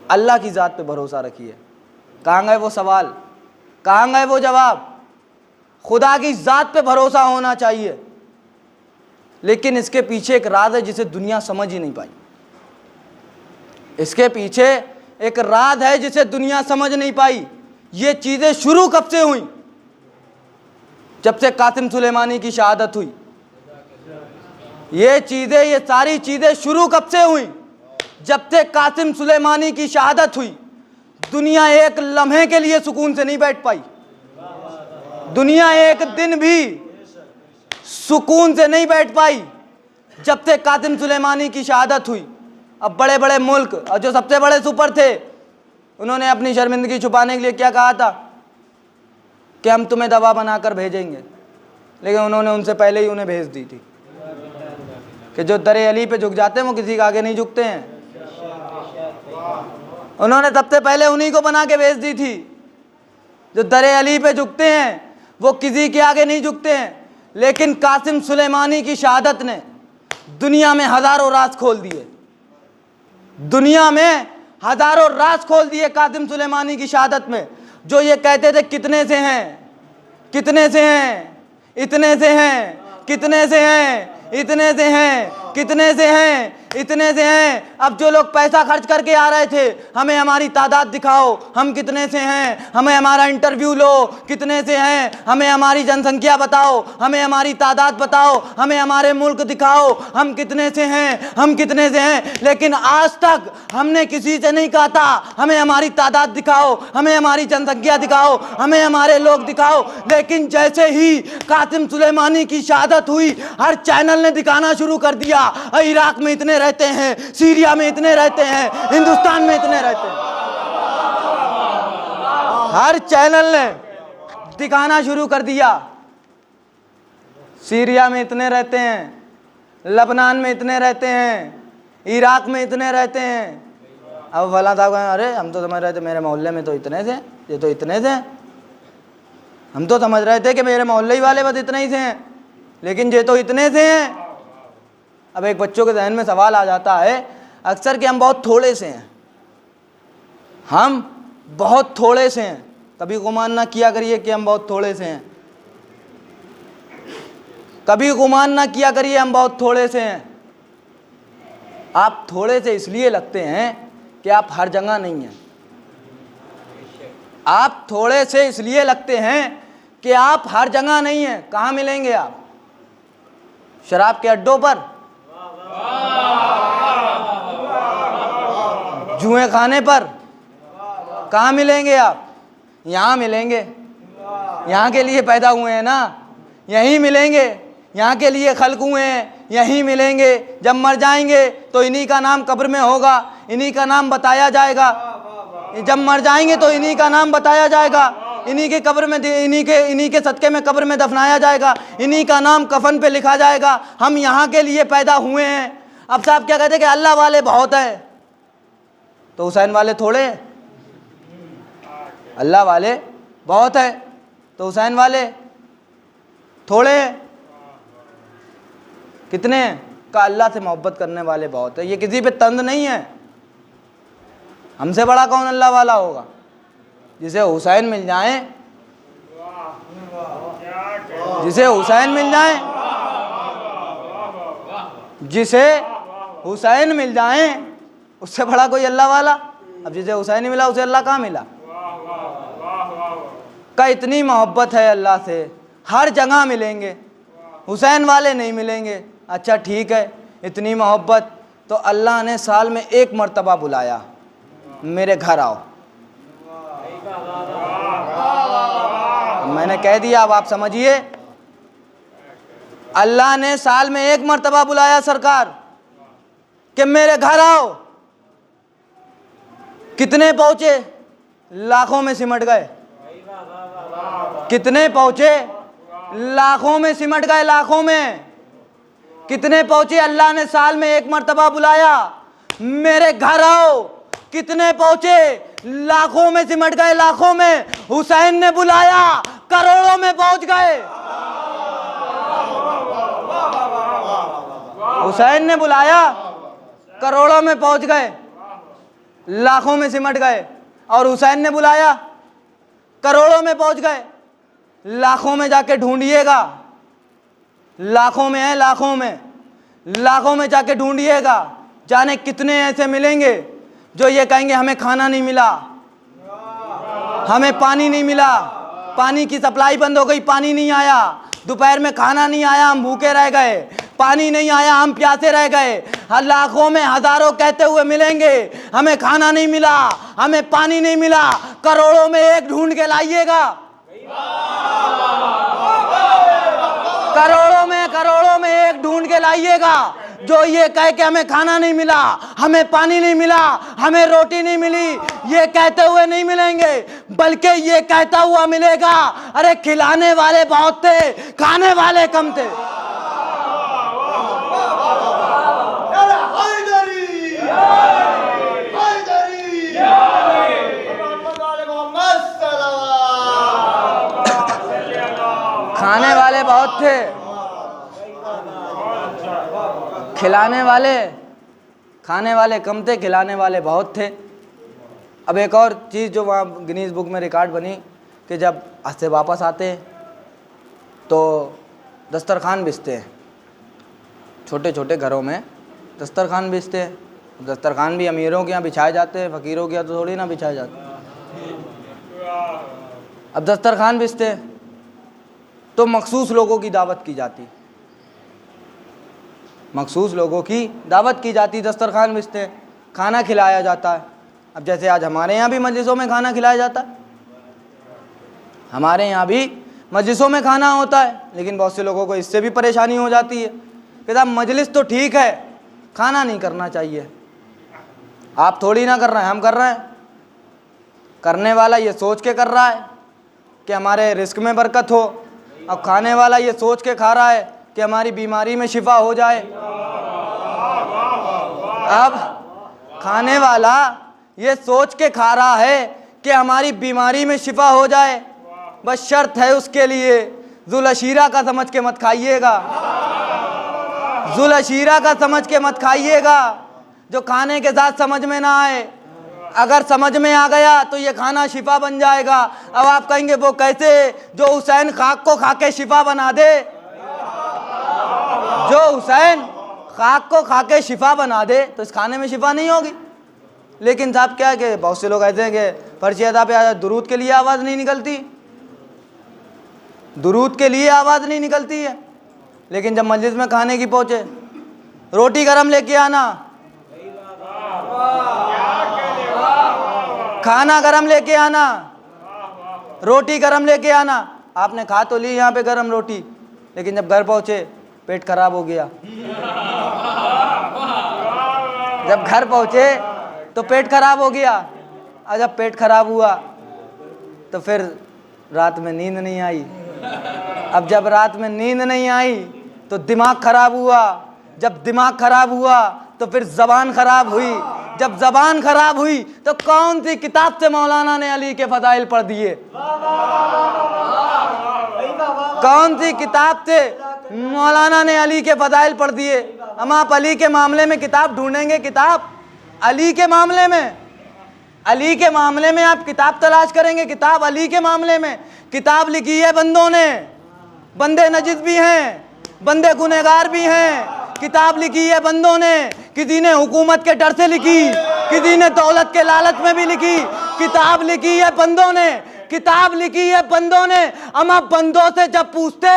अल्लाह की ज़ात पे भरोसा रखिए। कहाँ गए वो सवाल, कहाँ गए वो जवाब? खुदा की ज़ात पे भरोसा होना चाहिए। लेकिन इसके पीछे एक राज है जिसे दुनिया समझ ही नहीं पाई। इसके पीछे एक राज है जिसे दुनिया समझ नहीं पाई। ये चीज़ें शुरू कब से हुई? जब से कासिम सुलेमानी की शहादत हुई। ये चीज़ें, ये सारी चीज़ें शुरू कब से हुई? जब से कासिम सुलेमानी की शहादत हुई। दुनिया एक लम्हे के लिए सुकून से नहीं बैठ पाई। दुनिया एक दिन भी सुकून से नहीं बैठ पाई जब से कासिम सुलेमानी की शहादत हुई। अब बड़े बड़े मुल्क और जो सबसे बड़े सुपर थे, उन्होंने अपनी शर्मिंदगी छुपाने के लिए क्या कहा था कि हम तुम्हें दवा बनाकर भेजेंगे। लेकिन उन्होंने उनसे पहले ही उन्हें भेज दी थी कि जो दरे अली पे झुक जाते हैं वो किसी के आगे नहीं झुकते हैं। उन्होंने सबसे पहले उन्हीं को बना के भेज दी थी। जो दरे अली पे झुकते हैं वो किसी के आगे नहीं झुकते हैं। लेकिन कासिम सुलेमानी की शहादत ने दुनिया में हज़ारों राज खोल दिए। दुनिया में हज़ारों राज खोल दिए कासिम सुलेमानी की शहादत में। जो ये कहते थे कितने से हैं, कितने से हैं, इतने से हैं, कितने से हैं, इतने से हैं, कितने से हैं, इतने से हैं। अब जो लोग पैसा खर्च करके आ रहे थे, हमें हमारी तादाद दिखाओ, हम कितने से हैं, हमें हमारा इंटरव्यू लो, कितने से हैं, हमें हमारी जनसंख्या बताओ, हमें हमारी तादाद बताओ, हमें हमारे मुल्क दिखाओ, हम कितने से हैं, हम कितने से हैं। लेकिन आज तक हमने किसी से नहीं कहा था हमें हमारी तादाद दिखाओ, हमें हमारी जनसंख्या दिखाओ, हमें हमारे लोग दिखाओ। लेकिन जैसे ही कासिम सुलेमानी की शहादत हुई, हर चैनल ने दिखाना शुरू कर दिया, इराक में इतने रहते हैं, सीरिया में इतने रहते हैं, हिंदुस्तान में इतने रहते हैं। हर चैनल ने दिखाना शुरू कर दिया, सीरिया में इतने रहते हैं, लबनान में इतने रहते हैं, इराक में इतने रहते हैं। अब फला साहब कहें अरे हम तो समझ रहे थे मेरे मोहल्ले में तो इतने से, ये तो इतने से, हम तो समझ रहे थे कि मेरे मोहल्ले ही वाले बस इतने ही से हैं, लेकिन ये तो इतने से हैं। अब एक बच्चों के जहन में सवाल आ जाता है अक्सर कि हम बहुत थोड़े से हैं, हम बहुत थोड़े से हैं। कभी गुमान ना किया करिए कि हम बहुत थोड़े से हैं, कभी गुमान ना किया करिए हम बहुत थोड़े से हैं। आप थोड़े से इसलिए लगते हैं कि आप हर जगह नहीं हैं। आप थोड़े से इसलिए लगते हैं कि आप हर जगह नहीं हैं। कहाँ मिलेंगे आप? शराब के अड्डों पर, जुए खाने पर कहाँ मिलेंगे आप? यहाँ मिलेंगे, यहाँ के लिए पैदा हुए हैं ना, यहीं मिलेंगे, यहाँ के लिए खल्क हुए हैं, यहीं मिलेंगे। जब मर जाएंगे तो इन्हीं का नाम कब्र में होगा, इन्हीं का नाम बताया जाएगा। जब मर जाएंगे तो इन्हीं का नाम बताया जाएगा, इन्हीं के कब्र में, इन्हीं के सदक़े में कब्र में दफनाया जाएगा, इन्हीं का नाम कफन पे लिखा जाएगा। हम यहाँ के लिए पैदा हुए हैं, अब साहब क्या कहते हैं कि अल्लाह वाले बहुत हैं, तो हुसैन वाले थोड़े हैं। अल्लाह वाले बहुत है तो हुसैन वाले थोड़े हैं। कितने हैं? का अल्लाह से मोहब्बत करने वाले बहुत है। ये किसी पे तंज नहीं है। हमसे बड़ा कौन अल्लाह वाला होगा? जिसे हुसैन मिल जाए, जिसे हुसैन मिल जाए, जिसे हुसैन मिल जाए, उससे बड़ा कोई अल्लाह वाला? अब जिसे हुसैन ही मिला उसे अल्लाह कहाँ मिला? का इतनी मोहब्बत है अल्लाह से, हर जगह मिलेंगे, हुसैन वाले नहीं मिलेंगे। अच्छा ठीक है, इतनी मोहब्बत तो अल्लाह ने साल में एक मर्तबा बुलाया, मेरे घर आओ। मैंने कह दिया, अब आप समझिए। अल्लाह ने साल में एक मर्तबा बुलाया सरकार कि मेरे घर आओ। कितने पहुंचे? लाखों में सिमट गए। कितने पहुंचे? लाखों में सिमट गए, लाखों में। कितने पहुंचे? अल्लाह ने साल में एक मर्तबा बुलाया, मेरे घर आओ। कितने पहुंचे? लाखों में सिमट गए, लाखों में। हुसैन ने बुलाया, करोड़ों में पहुंच गए। हुसैन ने बुलाया, करोड़ों में पहुंच गए, लाखों में सिमट गए। और हुसैन ने बुलाया, करोड़ों में पहुंच गए, लाखों में जाके ढूंढिएगा। लाखों में है, लाखों में, लाखों में जाके ढूंढिएगा। जाने कितने ऐसे मिलेंगे जो ये कहेंगे हमें खाना नहीं मिला, हमें पानी नहीं मिला, पानी की सप्लाई बंद हो गई, पानी नहीं आया, दोपहर में खाना नहीं आया, हम भूखे रह गए, पानी नहीं आया, हम प्यासे रह गए। लाखों में, हजारों कहते हुए मिलेंगे हमें खाना नहीं मिला, हमें पानी नहीं मिला। करोड़ों में एक ढूंढ के लाइएगा। करोड़ों में एक ढूंढ के लाइएगा जो ये कहे कि हमें खाना नहीं मिला, हमें पानी नहीं मिला, हमें रोटी नहीं मिली। ये कहते हुए नहीं मिलेंगे, बल्कि ये कहता हुआ मिलेगा, अरे खिलाने वाले बहुत थे, खाने वाले कम थे। खाने वाले बहुत थे, खिलाने वाले, खाने वाले कम थे, खिलाने वाले बहुत थे। अब एक और चीज़ जो वहाँ गिनीज बुक में रिकॉर्ड बनी कि जब हज से वापस आते हैं तो दस्तरखान बिछते हैं, छोटे छोटे घरों में दस्तरखान बिछते हैं। दस्तरखान भी अमीरों के यहाँ बिछाए जाते हैं, फ़कीरों के यहाँ तो थोड़ी ना बिछाए जाते। अब दस्तरखान बिछते हैं तो मखसूस लोगों की दावत की जाती, मखसूस लोगों की दावत की जाती, दस्तरखान बिछते हैं, खाना खिलाया जाता है। अब जैसे आज हमारे यहाँ भी मजलिसों में खाना खिलाया जाता है, हमारे यहाँ भी मजलिसों में खाना होता है, लेकिन बहुत से लोगों को इससे भी परेशानी हो जाती है कि साहब मजलिस तो ठीक है, खाना नहीं करना चाहिए। आप थोड़ी ना कर रहे हैं, हम कर रहे हैं। करने वाला ये सोच के कर रहा है कि हमारे रिस्क में बरकत हो, अब खाने वाला ये सोच के खा रहा है कि हमारी बीमारी में शिफा हो जाए। अब खाने वाला ये सोच के खा रहा है कि हमारी बीमारी में शिफा हो जाए, बस शर्त है उसके लिए, जुलशीरा का समझ के मत खाइएगा, जुलशीरा का समझ के मत खाइएगा, जो खाने के साथ समझ में ना आए। अगर समझ में आ गया तो ये खाना शिफा बन जाएगा। अब आप कहेंगे वो कैसे? जो हुसैन खाक को खा के शिफा बना दे, जो हुसैन खाक को खा के शिफा बना दे तो इस खाने में शिफा नहीं होगी। लेकिन साहब क्या है कि बहुत से लोग ऐसे हैं कि फर्शी अदा पे दुरूद के लिए आवाज़ नहीं निकलती, दुरूद के लिए आवाज़ नहीं निकलती है, लेकिन जब मजलिस में खाने की पहुँचे, रोटी गरम लेके आना, खाना गरम लेके आना, रोटी गरम लेके आना। आपने खा तो ली यहाँ पे गरम रोटी, लेकिन जब घर पहुँचे पेट खराब हो गया। जब घर पहुँचे तो पेट खराब हो गया, और जब पेट खराब हुआ तो फिर रात में नींद नहीं आई। अब जब रात में नींद नहीं आई तो दिमाग खराब हुआ, जब दिमाग खराब हुआ तो फिर ज़बान खराब हुई, जब ज़बान खराब हुई तो कौन सी किताब से मौलाना ने अली के फ़ज़ाइल पढ़ दिए? कौन सी किताब से मौलाना ने अली के फ़ज़ाइल पढ़ दिए? हम आप अली के मामले में किताब ढूंढेंगे, किताब अली के मामले में, अली के मामले में आप किताब तलाश करेंगे, किताब अली के मामले में किताब लिखी है बंदों ने, बंदे नजिस भी हैं, बंदे गुनहगार भी हैं, किताब लिखी है बंदों ने, किसी ने हुकूमत के डर से लिखी, किसी ने दौलत के लालच में भी लिखी, किताब लिखी है बंदों ने, किताब लिखी है बंदों ने। हम आप बंदों से जब पूछते,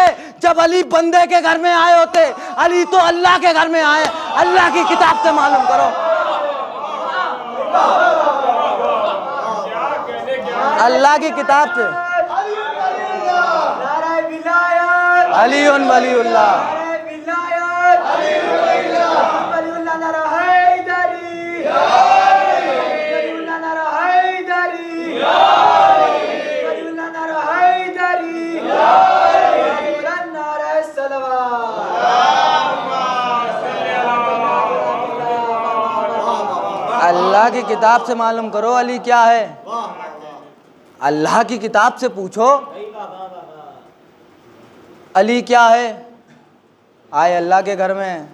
जब अली बंदे के घर में आए होते, अली तो अल्लाह के घर में आए, अल्लाह की किताब से मालूम करो, अल्लाह की किताब से। अली उन वलीउल्लाह, अल्लाह की किताब से मालूम करो अली क्या है, अल्लाह की किताब से पूछो अली क्या है। आए अल्लाह के घर में,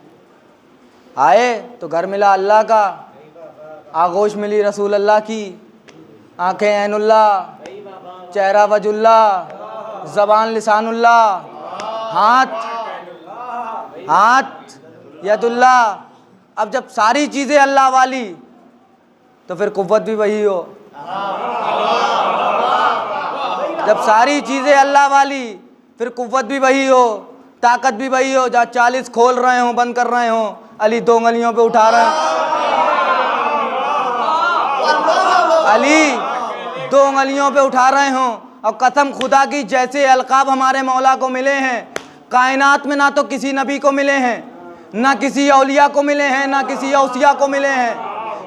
आए तो घर मिला अल्लाह का, आगोश मिली रसूल अल्लाह की, आंखें ऐनुल्लाह, चेहरा वजुल्लाह, ज़बान लिसानुल्लाह, हाथ यदुल्लाह। अब जब सारी चीज़ें अल्लाह वाली तो फिर कुव्वत भी वही हो, जब सारी चीज़ें अल्लाह वाली फिर कुव्वत भी वही हो, ताकत भी वही हो। जहाँ 40 खोल रहे हो, बंद कर रहे हो, अली 2 उंगलियों पे उठा रहे हैं, अली 2 उंगलियों पे उठा रहे हो। और कसम खुदा की, जैसे अलकाब हमारे मौला को मिले हैं कायनात में, ना तो किसी नबी को मिले हैं, ना किसी औलिया को मिले हैं, ना किसी औसिया को मिले हैं।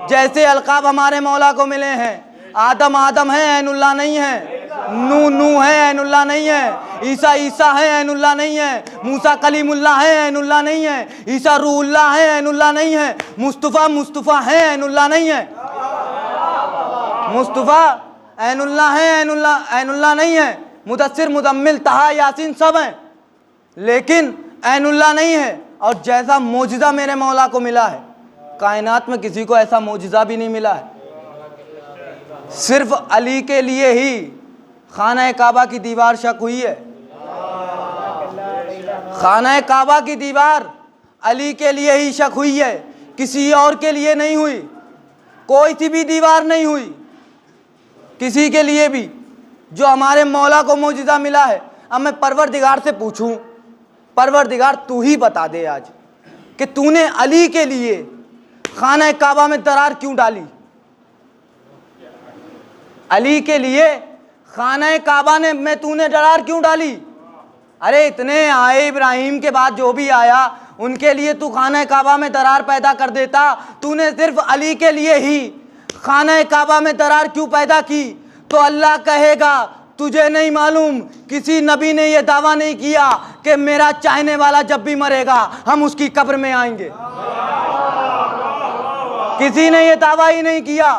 जैसे अलकाब हमारे मौला को मिले हैं, आदम आदम है, ऐनुल्लाह नहीं है, नू नू है, ऐनुल्लाह नहीं है, ईसा ईसा है, ऐनुल्लाह नहीं है, मूसा कलीमुल्लाह है, ऐनुल्लाह नहीं है, ईसा रूहुल्लाह है, ऐनुल्लाह नहीं है, मुस्तफ़ा मुस्तफ़ा है, ऐनुल्लाह नहीं है, मुस्तफ़ा ऐनुल्लाह है, ऐनुल्लाह नहीं है, मुदस्सिर मुदम्मिल तहा यासीन सब हैं, लेकिन ऐनुल्लाह नहीं है। और जैसा मोजिज़ा मेरे मौला को मिला है, कायनात में किसी को ऐसा मोजिज़ा भी नहीं मिला है। सिर्फ अली के लिए ही खाना काबा की दीवार शक हुई है, खाना काबा की दीवार अली के लिए ही शक हुई है, किसी और के लिए नहीं हुई, कोई सी भी दीवार नहीं हुई किसी के लिए भी। जो हमारे मौला को मोजिज़ा मिला है, अब मैं परवरदिगार से पूछूं, परवरदिगार तू ही बता दे आज कि तूने अली के लिए खाना काबा में दरार क्यों डाली? अली के लिए खाना काबा में तूने दरार क्यों डाली? अरे इतने आए इब्राहिम के बाद जो भी आया उनके लिए तू खाना काबा में दरार पैदा कर देता, तूने सिर्फ अली के लिए ही खाना काबा में दरार क्यों पैदा की? तो अल्लाह कहेगा तुझे नहीं मालूम, किसी नबी ने यह दावा नहीं किया कि मेरा चाहने वाला जब भी मरेगा हम उसकी कब्र में आएंगे। किसी ने यह दावा ही नहीं किया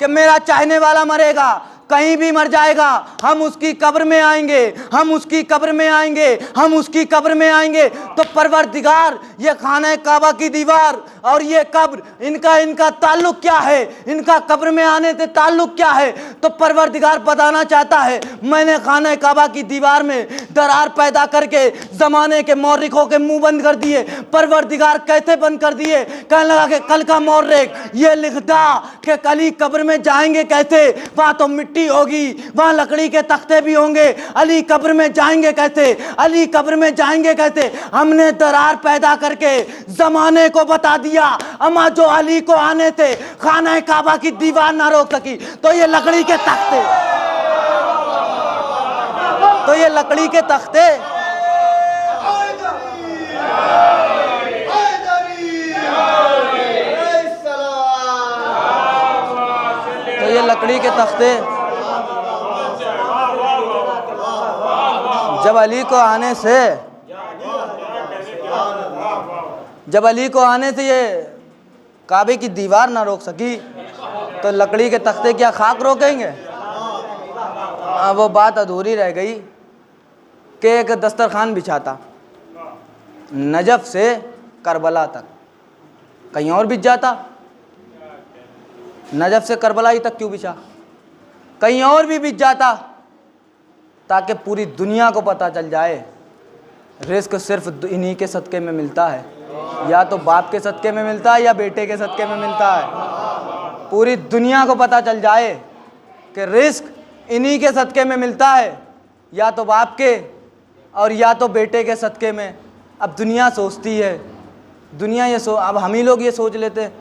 कि मेरा चाहने वाला मरेगा, कहीं भी मर जाएगा हम उसकी कब्र में आएंगे, हम उसकी कब्र में आएंगे, हम उसकी कब्र में आएंगे। तो परवरदिगार ये खाना काबा की दीवार और ये कब्र, इनका ताल्लुक क्या है? इनका कब्र में आने से ताल्लुक क्या है? तो परवरदिगार बताना चाहता है मैंने खाना काबा की दीवार में दरार पैदा करके ज़माने के मौर्रिखों के मुंह बंद कर दिए। परवरदिगार कैसे बंद कर दिए? कहने लगा कि कल का मौर्रिख ये लिखता कि अली कब्र में जाएंगे कैसे? वहाँ तो मिट्टी होगी, वहां लकड़ी के तख्ते भी होंगे, अली कब्र में जाएंगे कैसे? अली कब्र में जाएंगे कैसे? हमने दरार पैदा करके जमाने को बता दिया, अमा जो अली को आने से खाना काबा की दीवार ना रोक सकी तो ये लकड़ी के तख्ते, तो ये लकड़ी के तख्ते तो ये लकड़ी के तख्ते जब अली को आने से जब अली को आने से ये काबे की दीवार ना रोक सकी तो लकड़ी के तख्ते क्या खाक रोकेंगे। वो बात अधूरी रह गई कि एक दस्तरखान बिछाता नजफ से करबला तक, कहीं और बिछ जाता। नजफ से करबला ही तक क्यों बिछा, कहीं और भी बिछ जाता, ताकि पूरी दुनिया को पता चल जाए रिस्क सिर्फ इन्हीं के सदक़े में मिलता है, या तो बाप के सदक़े में मिलता है या बेटे के सदक़े में मिलता है। पूरी दुनिया को पता चल जाए कि रिस्क इन्हीं के सदक़े में मिलता है, या तो बाप के और या तो बेटे के सदक़े में। अब दुनिया सोचती है, दुनिया अब हम ही लोग ये सोच लेते हैं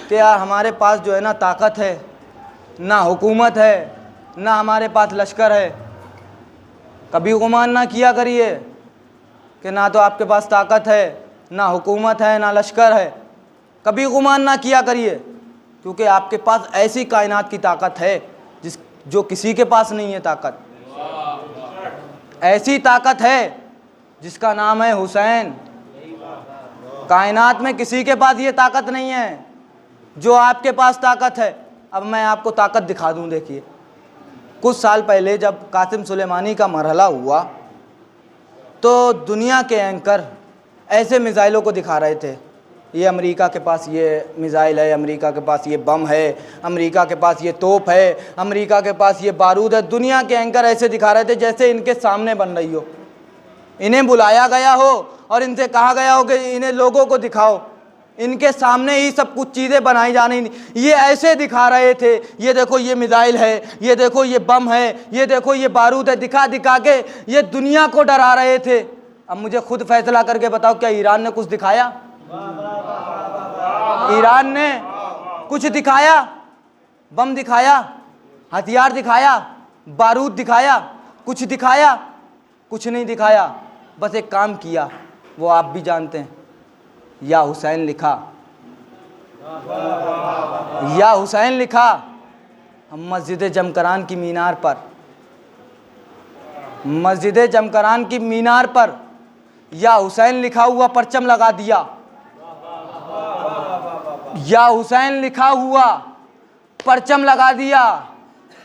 कि यार हमारे पास जो है ना ताकत है, ना हुकूमत है, ना हमारे पास लश्कर है। कभी गुमान ना किया करिए कि ना तो आपके पास ताकत है, ना हुकूमत है, ना लश्कर है। कभी गुमान ना किया करिए, क्योंकि आपके पास ऐसी कायनात की ताकत है जो किसी के पास नहीं है। ताकत ऐसी ताकत है जिसका नाम है हुसैन। कायनात में किसी के पास ये ताकत नहीं है जो आपके पास ताकत है। अब मैं आपको ताकत दिखा दूं। देखिए, कुछ साल पहले जब कासिम सुलेमानी का मरहला हुआ तो दुनिया के एंकर ऐसे मिसाइलों को दिखा रहे थे, ये अमेरिका के पास ये मिसाइल है, अमेरिका के पास ये बम है, अमेरिका के पास ये तोप है, अमेरिका के पास ये बारूद है। दुनिया के एंकर ऐसे दिखा रहे थे जैसे इनके सामने बन रही हो, इन्हें बुलाया गया हो और इनसे कहा गया हो कि इन्हें लोगों को दिखाओ, इनके सामने ही सब कुछ चीज़ें बनाई जानी। ये ऐसे दिखा रहे थे, ये देखो ये मिसाइल है, ये देखो ये बम है, ये देखो ये बारूद है, दिखा दिखा के ये दुनिया को डरा रहे थे। अब मुझे खुद फैसला करके बताओ, क्या ईरान ने कुछ दिखाया? ईरान ने कुछ दिखाया? बम दिखाया, हथियार दिखाया, बारूद दिखाया, कुछ दिखाया? कुछ नहीं दिखाया। बस एक काम किया, वो आप भी जानते हैं, या हुसैन लिखा, या हुसैन लिखा। हम मस्जिद जमकरान की मीनार पर, मस्जिद जमकरान की मीनार पर या हुसैन लिखा हुआ परचम लगा दिया, या हुसैन लिखा हुआ परचम लगा दिया।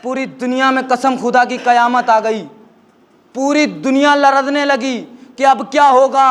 पूरी दुनिया में कसम खुदा की कयामत आ गई। पूरी दुनिया लरजने लगी कि अब क्या होगा,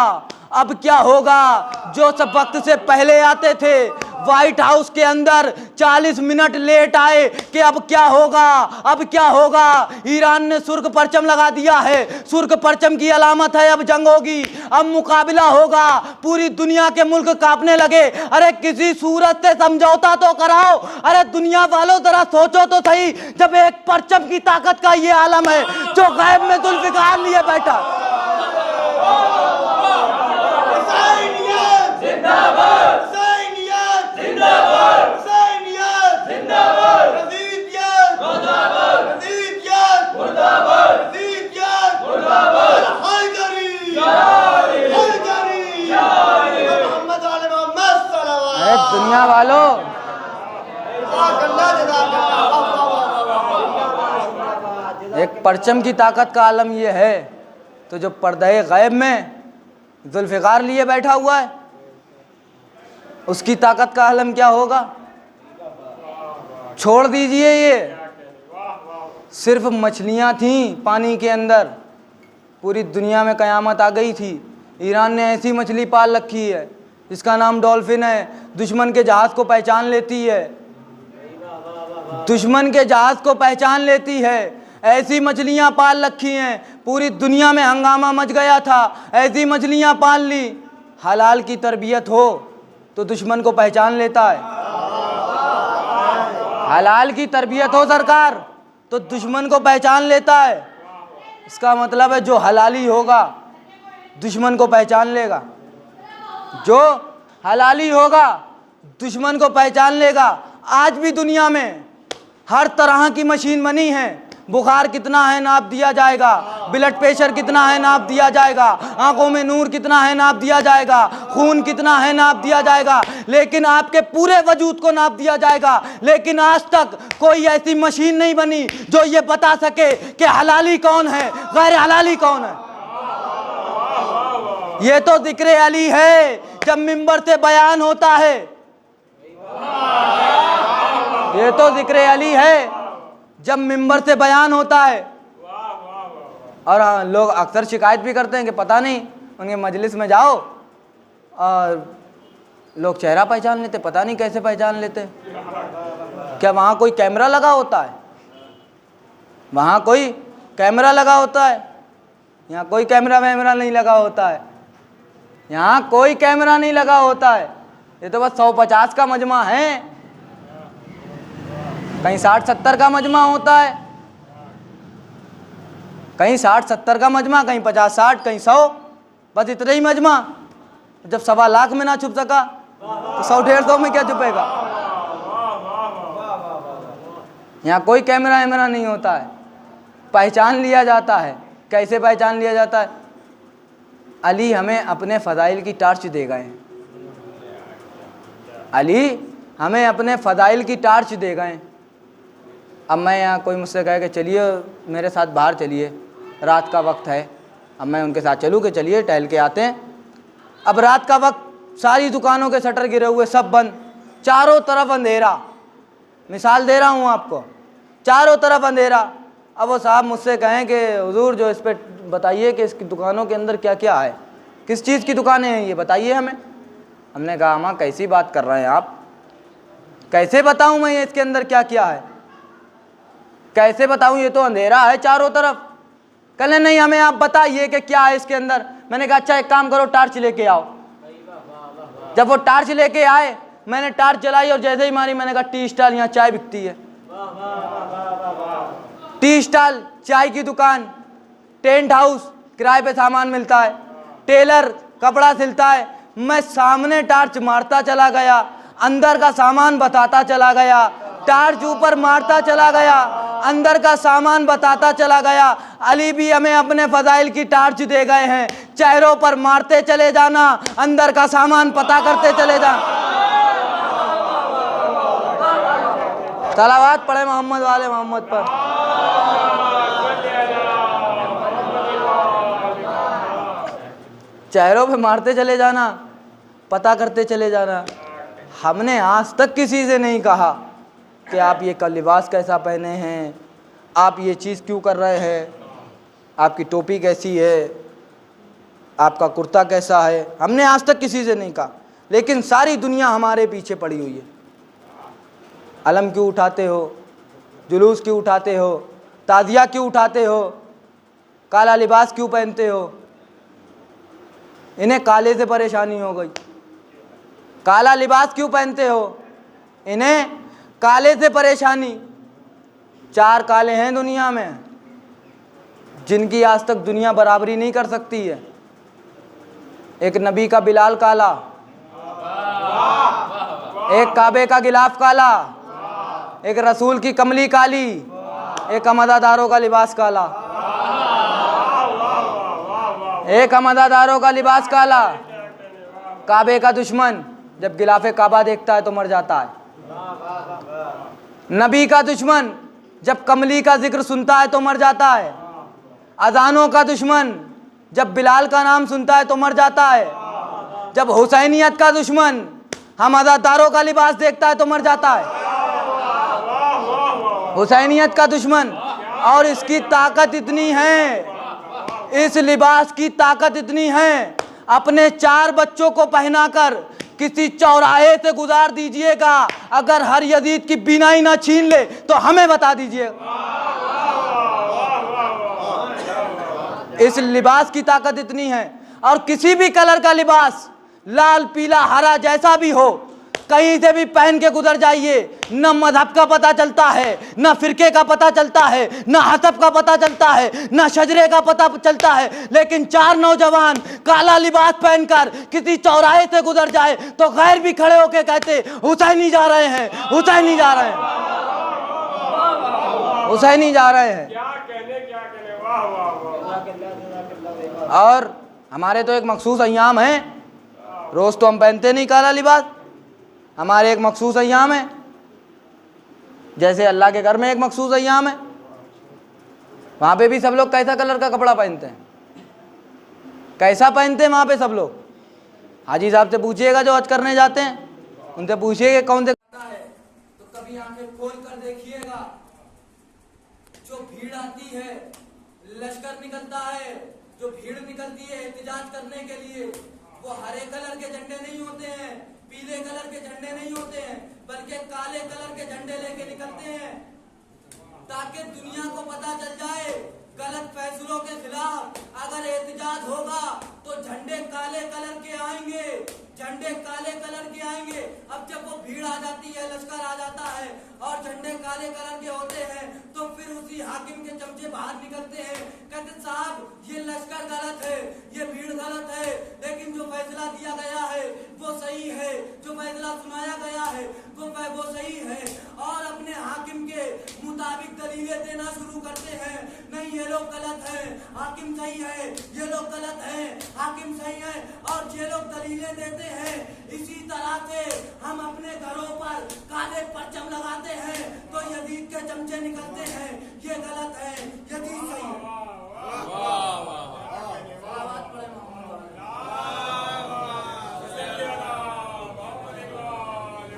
अब क्या होगा। जो सब वक्त से पहले आते थे व्हाइट हाउस के अंदर 40 मिनट लेट आए कि अब क्या होगा, अब क्या होगा। ईरान ने सुर्ख परचम लगा दिया है, सुर्ख परचम की अलामत है, अब जंग होगी, अब मुकाबला होगा। पूरी दुनिया के मुल्क कांपने लगे। अरे किसी सूरत से समझौता तो कराओ। अरे दुनिया वालों जरा सोचो तो सही, जब एक परचम की ताकत का ये आलम है जो गैब में जुल्फ़िकार लिए बैठा। दुनिया वालों, एक परचम की ताकत का आलम ये है, तो जो पर्दे गैब में जुल्फ़िकार लिए बैठा हुआ है उसकी ताकत का आलम क्या होगा। छोड़ दीजिए, ये सिर्फ मछलियां थीं पानी के अंदर, पूरी दुनिया में कयामत आ गई थी। ईरान ने ऐसी मछली पाल रखी है जिसका नाम डॉल्फिन है, दुश्मन के जहाज़ को पहचान लेती है, दुश्मन के जहाज़ को पहचान लेती है। ऐसी मछलियां पाल रखी हैं, पूरी दुनिया में हंगामा मच गया था, ऐसी मछलियां पाल ली। हलाल की तरबियत हो तो दुश्मन को पहचान लेता है, हलाल की तरबियत हो सरकार तो दुश्मन को पहचान लेता है। इसका मतलब है जो हलाली होगा दुश्मन को पहचान लेगा, जो हलाली होगा दुश्मन को पहचान लेगा। आज भी दुनिया में हर तरह की मशीन बनी है। बुखार कितना है नाप दिया जाएगा, ब्लड प्रेशर कितना है नाप दिया जाएगा, आंखों में नूर कितना है नाप दिया जाएगा, खून कितना है नाप दिया जाएगा, लेकिन आपके पूरे वजूद को नाप दिया जाएगा। लेकिन आज तक कोई ऐसी मशीन नहीं बनी जो ये बता सके कि हलाली कौन है, गैर हलाली कौन है। ये तो जिक्र अली है, जब मिंबर से बयान होता है। ये तो जिक्र अली है, जब मिंबर से बयान होता है। और हाँ, लोग अक्सर शिकायत भी करते हैं कि पता नहीं उनके मजलिस में जाओ और लोग चेहरा पहचान लेते, पता नहीं कैसे पहचान लेते। क्या वहाँ कोई कैमरा लगा होता है? वहाँ कोई कैमरा लगा होता है? यहाँ कोई कैमरा वैमरा नहीं लगा होता है। यहाँ कोई कैमरा नहीं लगा होता है। ये तो बस 150 का मजमा है, कहीं 60-70 का मजमा होता है, कहीं 60-70 का मजमा, कहीं 50-60, कहीं 100, बस इतना ही मजमा। जब 1.25 लाख में ना छुप सका तो 100-150 में क्या छुपेगा? यहाँ कोई कैमरा वैमरा नहीं होता है, पहचान लिया जाता है। कैसे पहचान लिया जाता है? अली हमें अपने फ़ज़ाइल की टार्च दे गए। अली हमें अपने फ़ज़ाइल की टार्च दे गए। अब मैं यहाँ कोई मुझसे कहे कि चलिए मेरे साथ बाहर चलिए, रात का वक्त है, अब मैं उनके साथ चलूँ कि चलिए टहल के आते हैं। अब रात का वक्त, सारी दुकानों के शटर गिरे हुए, सब बंद, चारों तरफ अंधेरा। मिसाल दे रहा हूँ आपको, चारों तरफ अंधेरा। अब वो साहब मुझसे कहें कि हुजूर जो इस पे बताइए कि इसकी दुकानों के अंदर क्या क्या है, किस चीज़ की दुकानें हैं ये बताइए हमें। हमने कहा अम्मा कैसी बात कर रहे हैं आप, कैसे बताऊं मैं ये इसके अंदर क्या क्या है, कैसे बताऊं, ये तो अंधेरा है चारों तरफ। कहले नहीं हमें आप बताइए कि क्या है इसके अंदर। मैंने कहा अच्छा एक काम करो, टार्च लेके आओ। जब वो टार्च लेके आए, मैंने टार्च जलाई और जैसे ही मारी मैंने कहा टी स्टाल, यहाँ चाय बिकती है। टी स्टाल, चाय की दुकान, टेंट हाउस, किराए पे सामान मिलता है, टेलर कपड़ा सिलता है। मैं सामने टार्च मारता चला गया, अंदर का सामान बताता चला गया, टार्च ऊपर मारता चला गया, अंदर का सामान बताता चला गया। अली भी हमें अपने फ़ज़ाइल की टार्च दे गए हैं, चेहरों पर मारते चले जाना, अंदर का सामान पता करते चले जाना। सलावत पढ़े मोहम्मद वाले मोहम्मद पर। चेहरों पे मारते चले जाना, पता करते चले जाना। हमने आज तक किसी से नहीं कहा कि आप ये लिबास कैसा पहने हैं, आप ये चीज़ क्यों कर रहे हैं, आपकी टोपी कैसी है, आपका कुर्ता कैसा है। हमने आज तक किसी से नहीं कहा, लेकिन सारी दुनिया हमारे पीछे पड़ी हुई है। अलम क्यों उठाते हो, जुलूस क्यों उठाते हो, ताज़िया क्यों उठाते हो, काला लिबास क्यों पहनते हो। इन्हें काले से परेशानी हो गई। काला लिबास क्यों पहनते हो, इन्हें काले से परेशानी। 4 काले हैं दुनिया में जिनकी आज तक दुनिया बराबरी नहीं कर सकती है। एक नबी का बिलाल काला, एक काबे का गिलाफ काला, एक रसूल की कमली काली, एक अमदादारों का लिबास काला, एक अमदादारों का लिबास काला। काबे का दुश्मन जब गिलाफे काबा देखता है तो मर जाता है। नबी का दुश्मन जब कमली का जिक्र सुनता है तो मर जाता है। अजानों का दुश्मन जब बिलाल का नाम सुनता है तो मर जाता है। जब हुसैनियत का दुश्मन हम अज़ादारों का लिबास देखता है तो मर जाता है। हुसैनियत का दुश्मन, और इसकी ताकत इतनी है, इस लिबास की ताकत इतनी है, अपने 4 बच्चों को पहनाकर किसी चौराहे से गुजार दीजिएगा, अगर हर यजीद की बीनाई ना छीन ले तो हमें बता दीजिए। इस लिबास की ताकत इतनी है। और किसी भी कलर का लिबास, लाल पीला हरा जैसा भी हो, कहीं से भी पहन के गुजर जाइए, न मजहब का पता चलता है, न फिरके का पता चलता है, न हसब का पता चलता है, न शजरे का पता चलता है। लेकिन 4 नौजवान काला लिबास पहनकर किसी चौराहे से गुजर जाए तो गैर भी खड़े होके कहते हुसैनी जा रहे हैं, हुसैनी जा रहे हैं, हुसैनी जा रहे हैं। और हमारे तो एक मखसूस अय्याम है, रोज तो हम पहनते नहीं काला लिबास, हमारे एक मखसूस अय्याम है, जैसे अल्लाह के घर में एक मखसूस अय्याम है, वहाँ पे भी सब लोग कैसा कलर का कपड़ा पहनते हैं, कैसा पहनते हैं वहाँ पे सब लोग। हाजी साहब से पूछिएगा जो हज करने जाते हैं, उनसे पूछिएगा कौन से है तो कभी आंखें खोल कर देखिएगा, जो भीड़ आती है, लश्कर निकलता है, जो भीड़ निकलती है एहतिजाज करने के लिए, वो हरे कलर के झंडे नहीं होते हैं, पीले कलर के झंडे नहीं होते हैं, बल्कि काले कलर के झंडे लेके निकलते हैं, ताकि दुनिया को पता चल जाए गलत फैसलों के खिलाफ अगर एहतिजाज होगा तो झंडे काले कलर के आएंगे, झंडे काले कलर के आएंगे। अब जब वो भीड़ आ जाती है, लश्कर आ जाता है और झंडे काले कलर के होते हैं, तो फिर उसी हाकिम के चमचे बाहर निकलते हैं, कहते साहब ये लश्कर गलत है, ये भीड़ गलत है, लेकिन जो फैसला दिया गया है वो सही है, जो फैसला सुनाया गया है वो सही है, और अपने हाकिम के मुताबिक दलीलें देना शुरू करते हैं। नहीं ये लोग गलत हैं, हाकिम सही है, ये लोग गलत हैं, हाकिम सही है, और ये लोग दलीलें देते हैं। इसी तरह से हम अपने घरों पर काले परचम लगाते हैं तो यजीद के चमचे निकलते हैं, ये गलत है, यजीद सही है।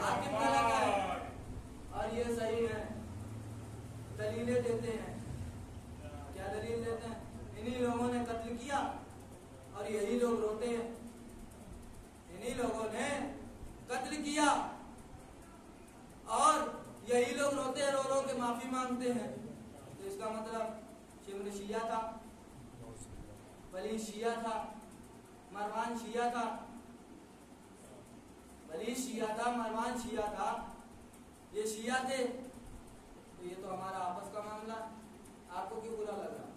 हाकिम गलत है और ये सही है, दलीलें देते हैं। क्या दलील देते हैं? इन्हीं लोगों ने कत्ल किया और यही लोग रोते हैं, इन्हीं लोगों ने कत्ल किया और यही लोग रोते रो रो के माफी मांगते हैं। तो इसका मतलब शिमर शिया था, वली शिया था, मरवान शिया था, वली शिया था, मरवान शिया था, ये शिया थे। तो ये तो हमारा आपस का मामला, आपको क्यों बुरा लग रहा?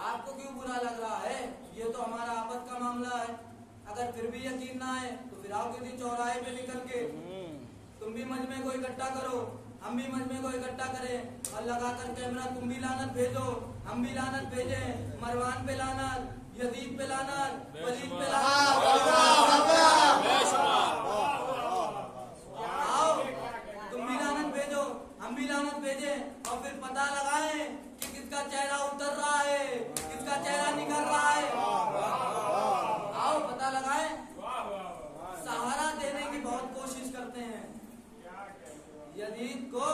आपको क्यों बुरा लग रहा है? ये तो हमारा आपस का मामला है। अगर फिर भी यकीन ना आए तो फिर आओ किसी चौराहे पे निकल के तुम भी मजमे को इकट्ठा करो, हम भी मजमे को इकट्ठा करें और लगाकर कैमरा, तुम भी लानत भेजो, हम भी लानत भेजें, मरवान पे लानत, यजीद पे लानत, वलीद पे लानत, आओ तुम भी लानत भेजो, हम भी लानत भेजें और फिर पता लगाएं कि किसका चेहरा उतर रहा है, किसका चेहरा निकल रहा है। आओ पता लगाएं। सहारा देने की बहुत कोशिश करते हैं, यजीद को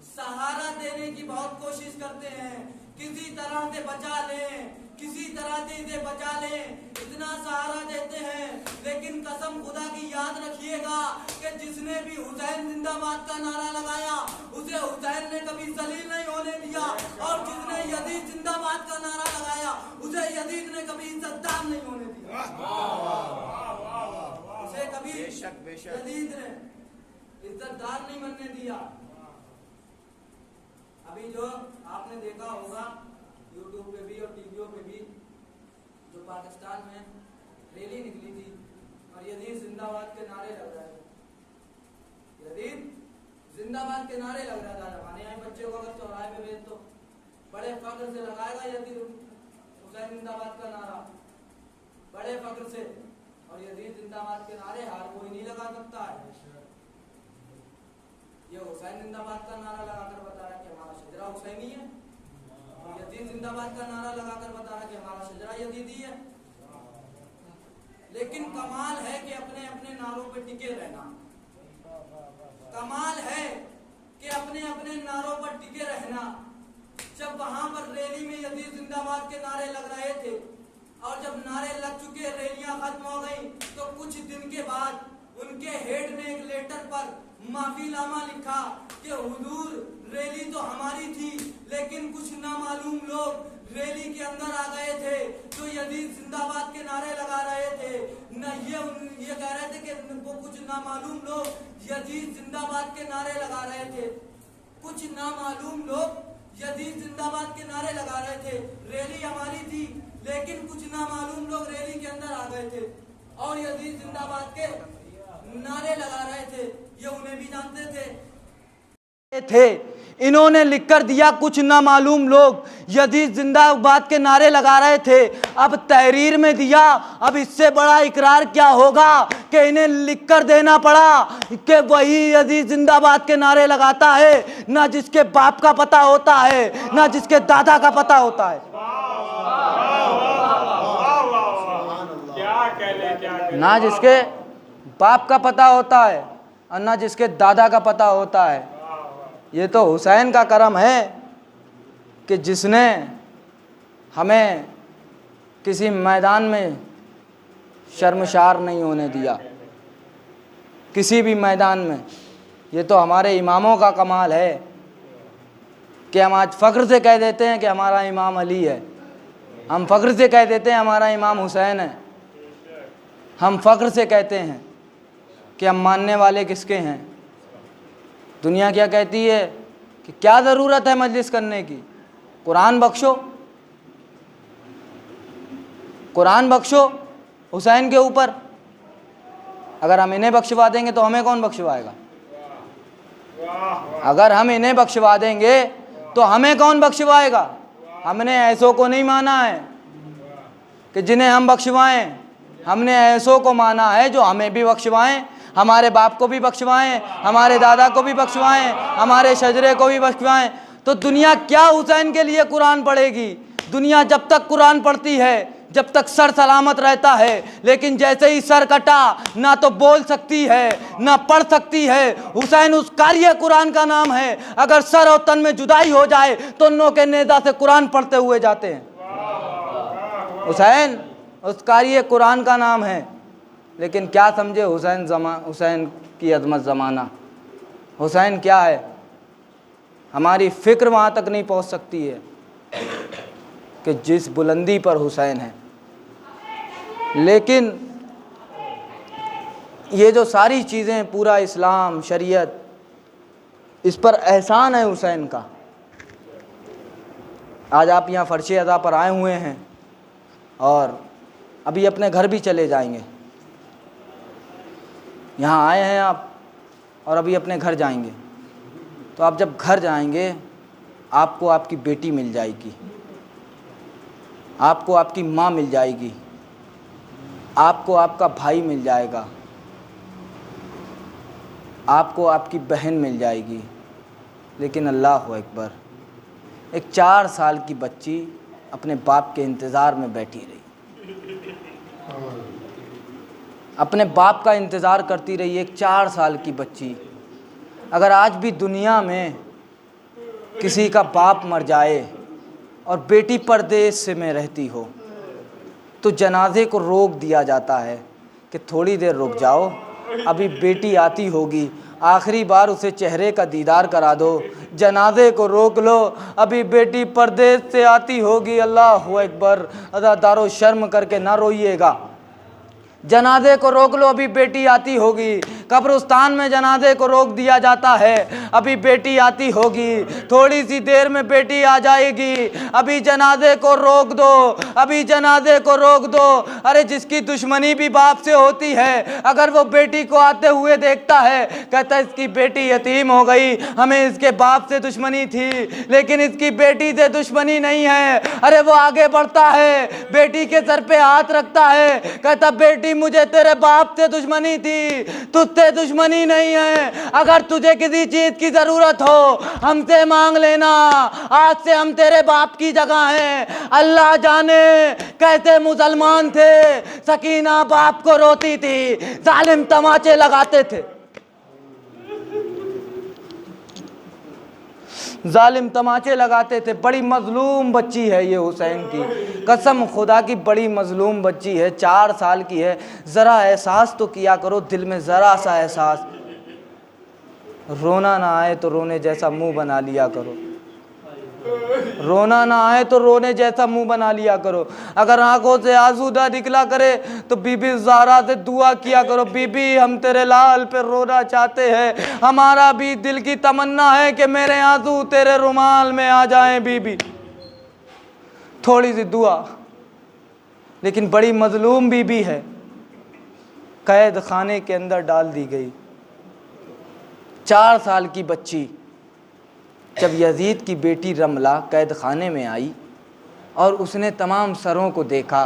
सहारा देने की बहुत कोशिश करते हैं, किसी तरह से बचा लें, किसी तरह से इसे बचा लें, इतना सहारा देते हैं। लेकिन कसम खुदा की याद रखिएगा कि जिसने भी हुसैन जिंदाबाद का नारा लगाया उसे हुसैन ने कभी जलील नहीं होने दिया, और जिसने यजीद जिंदाबाद का नारा लगाया उसे यजीद ने कभी इज्जतदार नहीं होने दिया, उसे कभी यजीद ने इज्जतदार नहीं बनने दिया। अभी जो आपने देखा होगा यूट्यूब पे भी और टीवियों पे भी, जो पाकिस्तान में रैली निकली थी और यजीद जिंदाबाद के नारे लग रहे थे, यजीद जिंदाबाद के नारे लग रहा था। हमारे यहाँ बच्चे को अगर चौराहे पे भेज तो बड़े फख्र से लगाएगा यजीद हुसैन जिंदाबाद का नारा, बड़े फख्र से, और यजीद जिंदाबाद के नारे हर कोई नहीं लगा सकता है। ये हुसैन जिंदाबाद का नारा लगाकर बता रहा है कि हमारा शजरा हुसैनी है, यजीद जिंदाबाद का नारा लगाकर बता रहा है कि हमारा शजरा यजीदी है। लेकिन कमाल है कि अपने अपने नारों पे टिके रहना, कमाल है कि अपने अपने नारों पर टिके रहना। जब वहां पर रैली में यजीद जिंदाबाद के नारे लग रहे थे और जब नारे लग चुके, रैलियां खत्म हो गई, तो कुछ दिन के बाद उनके हेड ने एक लेटर पर माफीनामा लिखा कि हुजूर रैली तो हमारी थी, लेकिन कुछ नामालूम लोग रैली के अंदर आ गए थे जो यजीद जिंदाबाद के नारे लगा रहे थे। न ये कह रहे थे कि वो कुछ नामालूम लोग यजीद जिंदाबाद के नारे लगा रहे थे, कुछ नामालूम लोग यजीद जिंदाबाद के नारे लगा रहे थे। रैली हमारी थी, लेकिन कुछ नामालूम लोग रैली के अंदर आ गए थे और यजीद जिंदाबाद के नारे लगा रहे थे। ये उन्हें भी जानते थे। इन्होंने लिखकर दिया कुछ नामालूम लोग यजीद जिंदाबाद के नारे लगा रहे थे। अब तहरीर में दिया, अब इससे बड़ा इकरार क्या होगा कि इन्हें लिखकर देना पड़ा कि वही यजीद जिंदाबाद के नारे लगाता है, ना जिसके बाप का पता होता है, ना जिसके दादा का पता होता है। ना जिसके बाप का पता होता है और ना जिसके दादा का पता होता है। ये तो हुसैन का करम है कि जिसने हमें किसी मैदान में शर्मशार नहीं होने दिया, किसी भी मैदान में। ये तो हमारे इमामों का कमाल है कि हम आज फ़ख्र से कह देते हैं कि हमारा इमाम अली है, हम फ़ख्र से कह देते हैं हमारा इमाम हुसैन है, हम फ़ख्र से कहते हैं कि हम मानने वाले किसके हैं। दुनिया क्या कहती है कि क्या ज़रूरत है मजलिस करने की, कुरान बख्शो, कुरान बख्शो हुसैन के ऊपर। अगर हम इन्हें बख्शवा देंगे तो हमें कौन बख्शवाएगा? अगर हम इन्हें बख्शवा देंगे तो हमें कौन बख्शवाएगा? हमने ऐसों को नहीं माना है कि जिन्हें हम बख्शवाएं, हमने ऐसों को माना है जो हमें भी बख्शवाएं, हमारे बाप को भी बख्शवाएं, हमारे दादा को भी बख्शवाएं, हमारे शजरे को भी बख्शवाएं। तो दुनिया क्या हुसैन के लिए कुरान पढ़ेगी? दुनिया जब तक कुरान पढ़ती है, जब तक सर सलामत रहता है, लेकिन जैसे ही सर कटा, ना तो बोल सकती है ना पढ़ सकती है। हुसैन उस कार्य कुरान का नाम है। अगर सर और तन में जुदाई हो जाए तो नो के नेदा से कुरान पढ़ते हुए जाते हैं। हुसैन उस कार्य कुरान का नाम है। लेकिन क्या समझे हुसैन की अजमत ज़माना। हुसैन क्या है, हमारी फ़िक्र वहाँ तक नहीं पहुँच सकती है कि जिस बुलंदी पर हुसैन है। लेकिन ये जो सारी चीज़ें, पूरा इस्लाम, शरीयत, इस पर एहसान है हुसैन का। आज आप यहाँ फ़र्श अदा पर आए हुए हैं और अभी अपने घर भी चले जाएंगे। यहाँ आए हैं आप और अभी अपने घर जाएंगे। तो आप जब घर जाएंगे आपको आपकी बेटी मिल जाएगी, आपको आपकी माँ मिल जाएगी, आपको आपका भाई मिल जाएगा, आपको आपकी बहन मिल जाएगी। लेकिन अल्लाह अकबर, एक 4 साल की बच्ची अपने बाप के इंतज़ार में बैठी रही, अपने बाप का इंतज़ार करती रही। एक 4 साल की बच्ची। अगर आज भी दुनिया में किसी का बाप मर जाए और बेटी परदेश में रहती हो तो जनाजे को रोक दिया जाता है कि थोड़ी देर रुक जाओ, अभी बेटी आती होगी, आखिरी बार उसे चेहरे का दीदार करा दो, जनाजे को रोक लो, अभी बेटी परदेश से आती होगी। अल्लाह अकबर। अदादारो शर्म करके ना रोइएगा, जनाजे को रोक लो, अभी बेटी आती होगी। कब्रिस्तान में जनाजे को रोक दिया जाता है, अभी बेटी आती होगी, थोड़ी सी देर में बेटी आ जाएगी, अभी जनाजे को रोक दो, अभी जनाजे को रोक दो। अरे जिसकी दुश्मनी भी बाप से होती है, अगर वो बेटी को आते हुए देखता है, कहता है इसकी बेटी यतीम हो गई, हमें इसके बाप से दुश्मनी थी लेकिन इसकी बेटी से दुश्मनी नहीं है। अरे वो आगे बढ़ता है, बेटी के सर पे हाथ रखता है, कहता बेटी मुझे तेरे बाप से दुश्मनी थी, तुझसे दुश्मनी नहीं है। अगर तुझे किसी चीज की जरूरत हो हमसे मांग लेना, आज से हम तेरे बाप की जगह हैं। अल्लाह जाने कैसे मुसलमान थे, सकीना बाप को रोती थी, जालिम तमाचे लगाते थे, जालिम तमाचे लगाते थे। बड़ी मजलूम बच्ची है ये हुसैन की, कसम खुदा की बड़ी मजलूम बच्ची है, 4 साल की है। ज़रा एहसास तो किया करो, दिल में ज़रा सा एहसास। रोना ना आए तो रोने जैसा मुंह बना लिया करो, रोना ना आए तो रोने जैसा मुंह बना लिया करो। अगर आंखों से आंसू निकला करे तो बीबी ज़हरा से दुआ किया करो, बीबी हम तेरे लाल पे रोना चाहते हैं, हमारा भी दिल की तमन्ना है कि मेरे आंसू तेरे रुमाल में आ जाएं बीबी। थोड़ी सी दुआ। लेकिन बड़ी मजलूम बीबी है, कैद खाने के अंदर डाल दी गई। 4 साल की बच्ची जब यजीद की बेटी रमला कैद खाने में आई और उसने तमाम सरों को देखा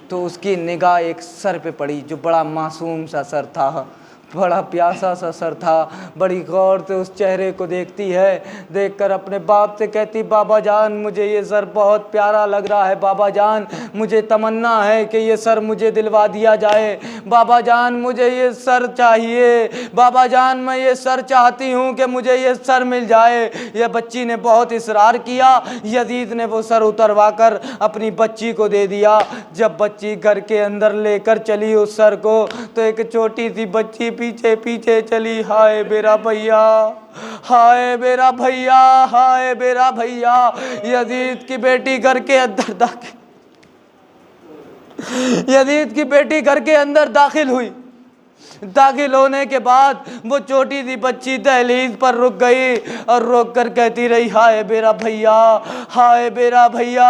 तो उसकी निगाह एक सर पे पड़ी जो बड़ा मासूम सा सर था, बड़ा प्यासा सा सर था। बड़ी गौर से उस चेहरे को देखती है, देखकर अपने बाप से कहती, बाबा जान मुझे ये सर बहुत प्यारा लग रहा है, बाबा जान मुझे तमन्ना है कि ये सर मुझे दिलवा दिया जाए, बाबा जान मुझे ये सर चाहिए, बाबा जान मैं ये सर चाहती हूँ कि मुझे ये सर मिल जाए। यह बच्ची ने बहुत इसरार किया। यजीद ने वो सर उतरवा कर अपनी बच्ची को दे दिया। जब बच्ची घर के अंदर लेकर चली उस सर को, तो एक छोटी सी बच्ची पीछे पीछे चली। हाय मेरा भैया, हाय मेरा भैया, हाय मेरा भैया। यजीद की बेटी घर के अंदर यजीद की बेटी घर के अंदर दाखिल हुई। दाखिल होने के बाद वो छोटी सी बच्ची दहलीज पर रुक गई और रोक कर कहती रही, हाय मेरा भैया, हाय मेरा भैया।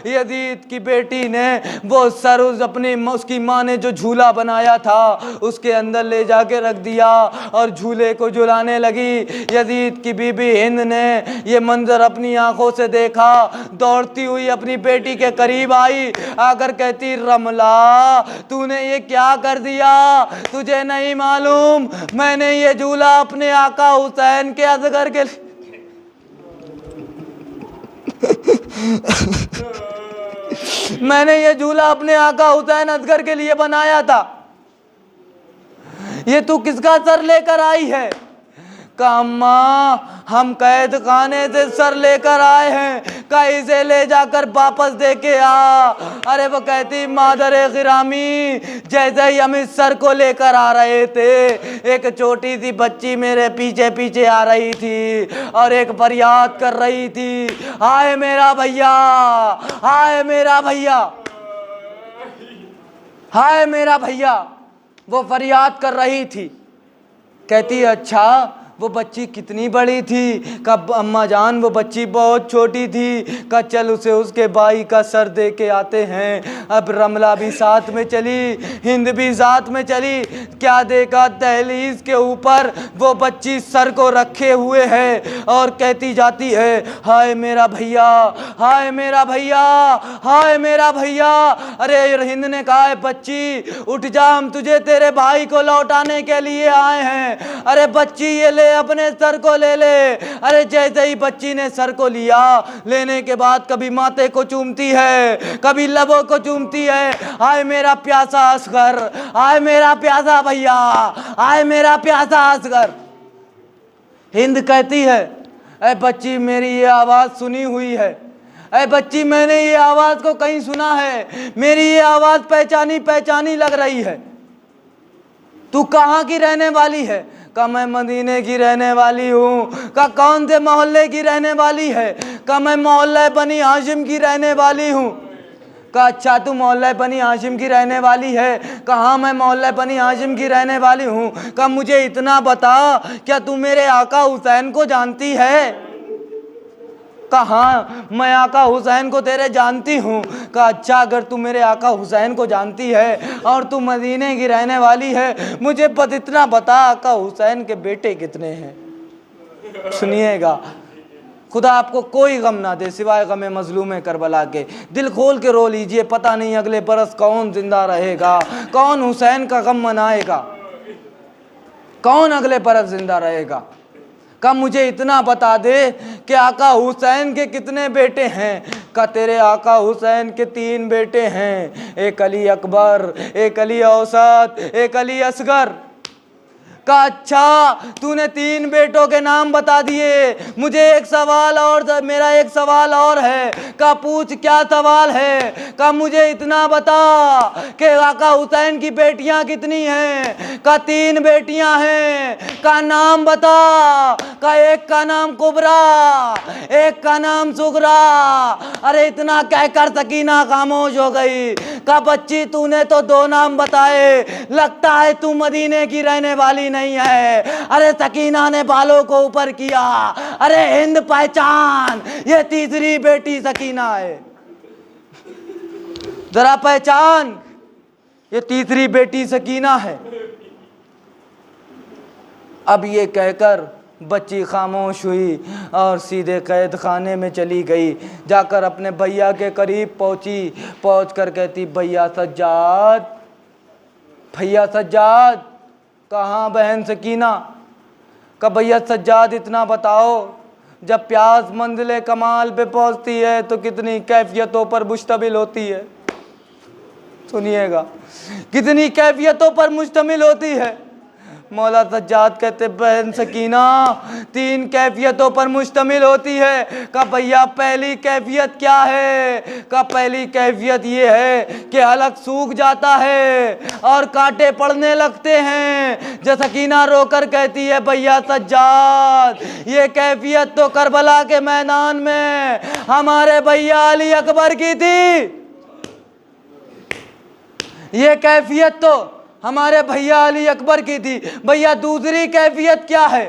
यजीद की बेटी ने वो सर उसकी माँ ने जो झूला बनाया था उसके अंदर ले जाके रख दिया और झूले को झुलाने लगी। यजीद की बीबी हिंद ने ये मंजर अपनी आंखों से देखा, दौड़ती हुई अपनी बेटी के करीब आई, आकर कहती, रमला तूने ये क्या कर दिया, तुझे नहीं मालूम मैंने ये झूला अपने आका हुसैन के असगर के मैंने ये झूला अपने आका हुसैन असगर के लिए बनाया था। ये तू किसका सर लेकर आई है? कहा अम्मा हम कैद खाने से सर लेकर आए हैं, का इसे ले जाकर वापस दे के आ। अरे वो कहती, मादर गिरामी जैसे ही हम इस सर को लेकर आ रहे थे, एक छोटी सी बच्ची मेरे पीछे पीछे आ रही थी और एक फरियाद कर रही थी, हाय मेरा भैया, हाय मेरा भैया, हाय मेरा भैया। वो फरियाद कर रही थी। कहती, अच्छा वो बच्ची कितनी बड़ी थी? कब अम्मा जान वो बच्ची बहुत छोटी थी। का चल उसे उसके भाई का सर दे के आते हैं। अब रमला भी साथ में चली, हिंद भी साथ में चली। क्या देखा, दहलीज के ऊपर वो बच्ची सर को रखे हुए है और कहती जाती है, हाय मेरा भैया, हाय मेरा भैया, हाय मेरा भैया। अरे हिंद ने कहा, है बच्ची उठ जा, हम तुझे तेरे भाई को लौटाने के लिए आए हैं। अरे बच्ची ये अपने सर को ले ले। अरे जैसे ही बच्ची ने सर को लिया, लेने के बाद कभी माथे को चूमती है, कभी लबों को चूमती है। हाय मेरा प्यासा असगर, हाय मेरा प्यासा भैया, हाय मेरा प्यासा असगर। हिंद कहती है, ऐ बच्ची मेरी ये आवाज सुनी हुई है, ऐ बच्ची मैंने ये आवाज को कहीं सुना है, मेरी ये आवाज पहचानी पहचानी लग रही है। तू कहाँ की रहने वाली है? का मैं मदीने की रहने वाली हूँ। का कौन से मोहल्ले की रहने वाली है? का मैं मोहल्ले बनी हाशिम की रहने वाली हूँ। का अच्छा तू मोहल्ले बनी हाशिम की रहने वाली है? कहाँ मैं मोहल्ले बनी हाशिम की रहने वाली हूँ। का मुझे इतना बता, क्या तू मेरे आका हुसैन को जानती है? कहाँ मैं आका हुसैन को तेरे जानती हूँ। का अच्छा अगर तू मेरे आका हुसैन को जानती है और तू मदीने की रहने वाली है, मुझे बस इतना बता, आका हुसैन के बेटे कितने हैं? सुनिएगा, खुदा आपको कोई गम ना दे सिवाय गम मजलूम करबला के। दिल खोल के रो लीजिए, पता नहीं अगले बरस कौन जिंदा रहेगा, कौन हुसैन का गम मनाएगा, कौन अगले बरस जिंदा रहेगा। का मुझे इतना बता दे कि आका हुसैन के कितने बेटे हैं? का तेरे आका हुसैन के 3 बेटे हैं, एक अली अकबर, एक अली औसत, एक अली असगर। का अच्छा तूने 3 बेटों के नाम बता दिए, मुझे एक सवाल और, मेरा एक सवाल और है। का पूछ, क्या सवाल है? का मुझे इतना बता कि आका हुसैन की बेटियां कितनी हैं? का 3 बेटियां हैं। का नाम बता। का एक का नाम कुबरा, एक का नाम सुगरा। अरे इतना कहकर सकीना खामोश हो गई। का बच्ची तूने तो 2 नाम बताए, लगता है तू मदीने की रहने वाली नहीं है। अरे सकीना ने बालों को ऊपर किया, अरे हिंद पहचान, ये तीसरी बेटी सकीना है, जरा पहचान, ये तीसरी बेटी सकीना है। अब ये कहकर बच्ची खामोश हुई और सीधे कैद खाने में चली गई। जाकर अपने भैया के करीब पहुंची, पहुंचकर कहती, भैया सज्जाद, भैया सज्जाद। कहाँ बहन सकीना? का भैया सज्जाद इतना बताओ, जब प्यास मंजिले कमाल पे पहुंचती है तो कितनी कैफियतों पर मुश्तमिल होती है। सुनिएगा, कितनी कैफियतों पर मुश्तमिल होती है। मौला सज्जाद कहते बहन सकीना 3 कैफियतों पर मुश्तमिल होती है। का भैया पहली कैफियत क्या है? का पहली कैफियत ये है कि हलक सूख जाता है और कांटे पड़ने लगते हैं। जो सकीना रोकर कहती है भैया सज्जाद ये कैफियत तो करबला के मैदान में हमारे भैया अली अकबर की थी। ये कैफियत तो हमारे भैया अली अकबर की थी। भैया दूसरी कैफियत क्या है?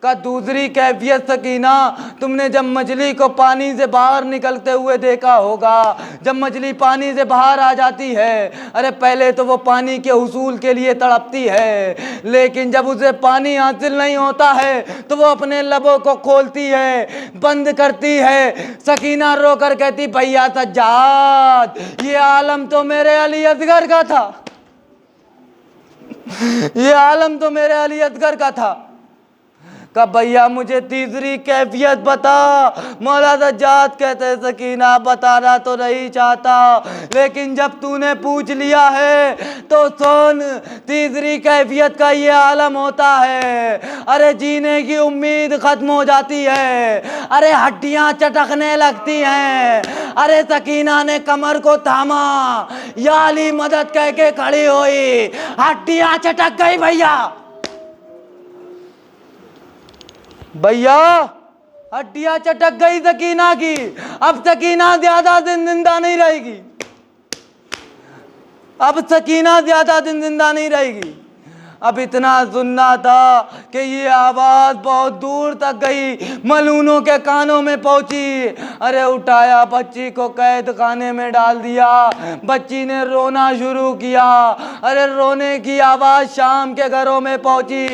का दूसरी कैफियत सकीना, तुमने जब मछली को पानी से बाहर निकलते हुए देखा होगा। जब मछली पानी से बाहर आ जाती है, अरे पहले तो वो पानी के हुसूल के लिए तड़पती है, लेकिन जब उसे पानी हासिल नहीं होता है तो वो अपने लबों को खोलती है, बंद करती है। सकीना रोकर कहती भैया सज्जाद ये आलम तो मेरे अली असगर का था, ये आलम तो मेरे अली असगर का था। का भैया मुझे तीसरी कैफियत बता। मौला सज्जाद कहते सकीना बताना तो नहीं चाहता, लेकिन जब तूने पूछ लिया है तो सुन। तीसरी कैफियत का ये आलम होता है, अरे जीने की उम्मीद खत्म हो जाती है, अरे हड्डियां चटकने लगती हैं। अरे सकीना ने कमर को थामा, या अली मदद कह के खड़ी हुई, हड्डियां चटक गई भैया। भैया हड्डियां चटक गई सकीना की। अब सकीना ज्यादा दिन जिंदा नहीं रहेगी, अब सकीना ज्यादा दिन जिंदा नहीं रहेगी। अब इतना सुनना था कि ये आवाज़ बहुत दूर तक गई, मलूनों के कानों में पहुंची। अरे उठाया बच्ची को कैद खाने में डाल दिया, बच्ची ने रोना शुरू किया। अरे रोने की आवाज़ शाम के घरों में पहुंची।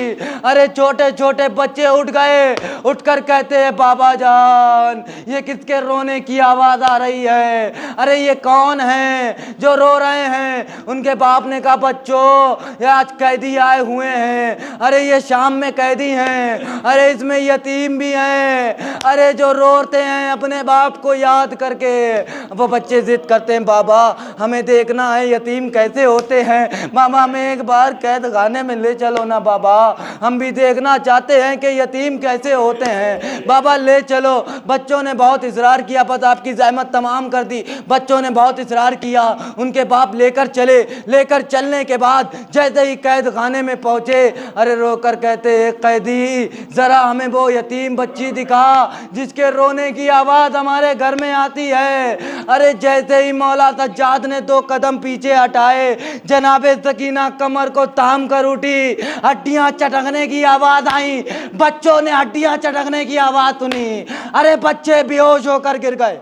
अरे छोटे छोटे बच्चे उठ गए, उठकर कहते हैं बाबा जान ये किसके रोने की आवाज़ आ रही है? अरे ये कौन है जो रो रहे हैं? उनके बाप ने कहा बच्चों ये आज कैदी आए हुए हैं, अरे ये शाम में कैदी हैं, अरे इसमें यतीम भी हैं, अरे जो रोते हैं अपने बाप को याद करके। वो बच्चे जिद करते हैं बाबा हमें देखना है यतीम कैसे होते हैं, मामा हमें एक बार कैद खाने में ले चलो ना बाबा, हम भी देखना चाहते हैं कि यतीम कैसे होते हैं, बाबा ले चलो। बच्चों ने बहुत इसरार किया, बस आपकी ज़हमत तमाम कर दी। बच्चों ने बहुत इसरार किया, उनके बाप लेकर चले। लेकर चलने के बाद जैसे ही कैद खाने में पहुंचे, अरे रोकर कहते कैदी जरा हमें वो यतीम बच्ची दिखा जिसके रोने की आवाज़ हमारे घर में आती है। अरे जैसे ही मौला सज्जाद ने 2 कदम पीछे हटाए, जनाबे सकीना कमर को थाम कर उठी, हड्डियां चटकने की आवाज़ आई। बच्चों ने हड्डियां चटकने की आवाज़ सुनी, अरे बच्चे बेहोश होकर गिर गए।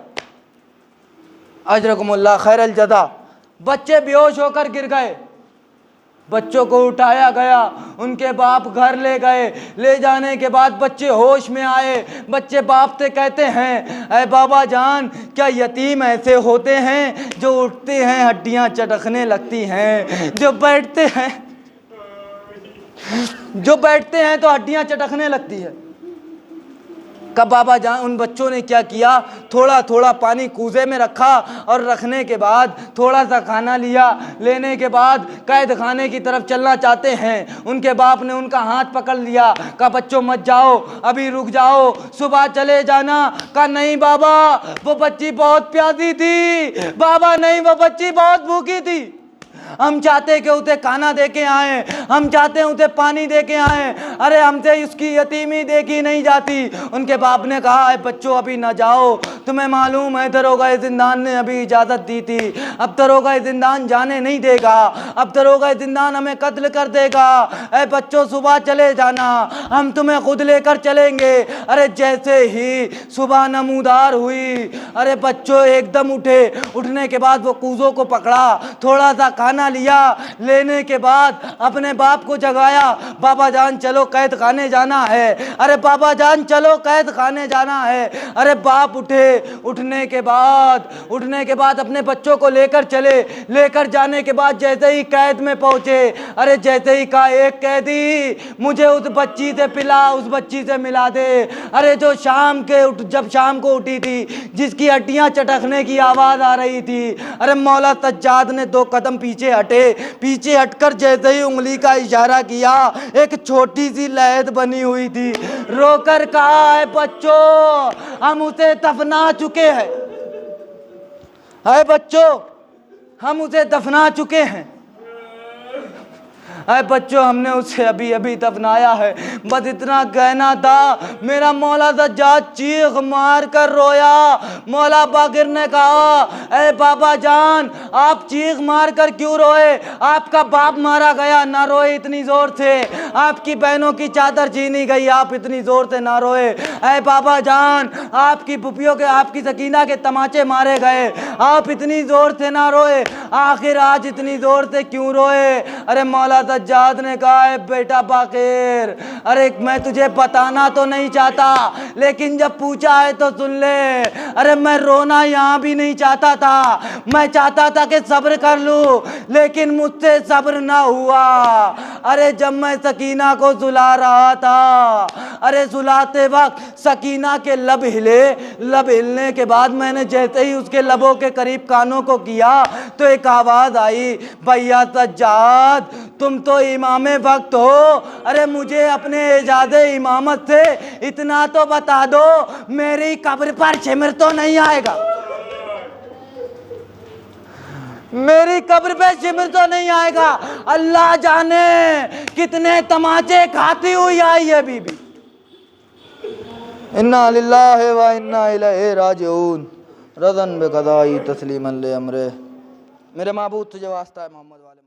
अजरकुमुल्लाह खैरल जज़ा। बच्चे बेहोश होकर गिर गए। बच्चों को उठाया गया, उनके बाप घर ले गए। ले जाने के बाद बच्चे होश में आए। बच्चे बाप से कहते हैं ऐ बाबा जान क्या यतीम ऐसे होते हैं जो उठते हैं हड्डियां चटकने लगती हैं, जो बैठते हैं तो हड्डियां चटकने लगती है? कब बाबा जान उन बच्चों ने क्या किया, थोड़ा थोड़ा पानी कूजे में रखा और रखने के बाद थोड़ा सा खाना लिया। लेने के बाद कैद खाने की तरफ चलना चाहते हैं, उनके बाप ने उनका हाथ पकड़ लिया। कहा बच्चों मत जाओ, अभी रुक जाओ, सुबह चले जाना। कहा नहीं बाबा वो बच्ची बहुत प्यासी थी, बाबा नहीं वो बच्ची बहुत भूखी थी, हम चाहते कि उसे खाना दे के आए, हम चाहते हैं उसे पानी दे के आए, अरे हमसे उसकी यतीमी देखी नहीं जाती। उनके बाप ने कहा है बच्चों अभी ना जाओ, तुम्हें मालूम है दरोगा जिंदान ने अभी इजाज़त दी थी, अब दरोगा जिंदान जाने नहीं देगा, अब दरोगा जिंदान हमें कत्ल कर देगा। अरे बच्चों सुबह चले जाना, हम तुम्हें खुद लेकर चलेंगे। अरे जैसे ही सुबह नमूदार हुई, अरे बच्चों एकदम उठे। उठने के बाद वो कूजों को पकड़ा, थोड़ा सा खाना लिया। लेने के बाद अपने बाप को जगाया, बाबा जान चलो कैद खाने जाना है। अरे बाबा जान चलो कैद खाने जाना है। अरे बाप उठे, उठने के बाद अपने बच्चों को लेकर चले। लेकर जाने के बाद जैसे ही कैद में पहुंचे, अरे जैसे ही कहा एक कैदी मुझे उस बच्ची से पिला, उस बच्ची से मिला दे। अरे जो जब शाम को उठी थी, जिसकी हड्डियां चटकने की आवाज आ रही थी, अरे मौला सज्जाद ने 2 कदम पीछे हटे। पीछे हटकर जैसे ही उंगली का इशारा किया, एक छोटी सी लहद बनी हुई थी। रोकर कहा है बच्चों हम उसे दफना चुके हैं। है बच्चों हम उसे दफना चुके हैं। अरे बच्चों हमने उसे अभी अभी दफनाया है। बस इतना कहना था, मेरा मौला सज्जाद चीख मार कर रोया। मौला बाकिर ने कहा, अरे बाबा जान आप चीख मार कर क्यों रोए? आपका बाप मारा गया, ना रोए इतनी जोर से। आपकी बहनों की चादर छीनी गई, आप इतनी जोर से ना रोए। अरे बाबा जान आपकी पुपियों के, आपकी सकीना के तमाचे मारे गए, आप इतनी जोर से ना रोए। आखिर आज इतनी जोर से क्यों रोए? अरे मौला सज्जाद ने कहा है बेटा बाकिर, अरे मैं तुझे बताना तो नहीं चाहता, लेकिन जब पूछा है तो सुन ले। अरे मैं रोना यहाँ भी नहीं चाहता था, मैं चाहता था कि सब्र कर लूं, लेकिन मुझसे सब्र ना हुआ। अरे जब मैं सकीना को सुला रहा था, अरे सुलाते वक्त सकीना के लब हिले। लब हिलने के बाद मैंने जैसे ही उसके लबों के करीब कानों को किया तो एक आवाज आई, भैया सज्जाद तुम तो इमामे वक्त हो। अरे मुझे अपने एजाज़े इमामत से इतना तो बता दो, मेरी कब्र पर छिमिर तो नहीं आएगा? मेरी कब्र पे छिमिर तो नहीं आएगा? अल्लाह जाने कितने तमाचे खाती हुई आई है बीबी। इन्ना लिल्लाहि व इन्ना इलैहि राजिऊन। रज़न बिक़ज़ाई तस्लीमन ले अमरे। मेरे महबूब तुझे वास्ता है मोहम्मद वाले।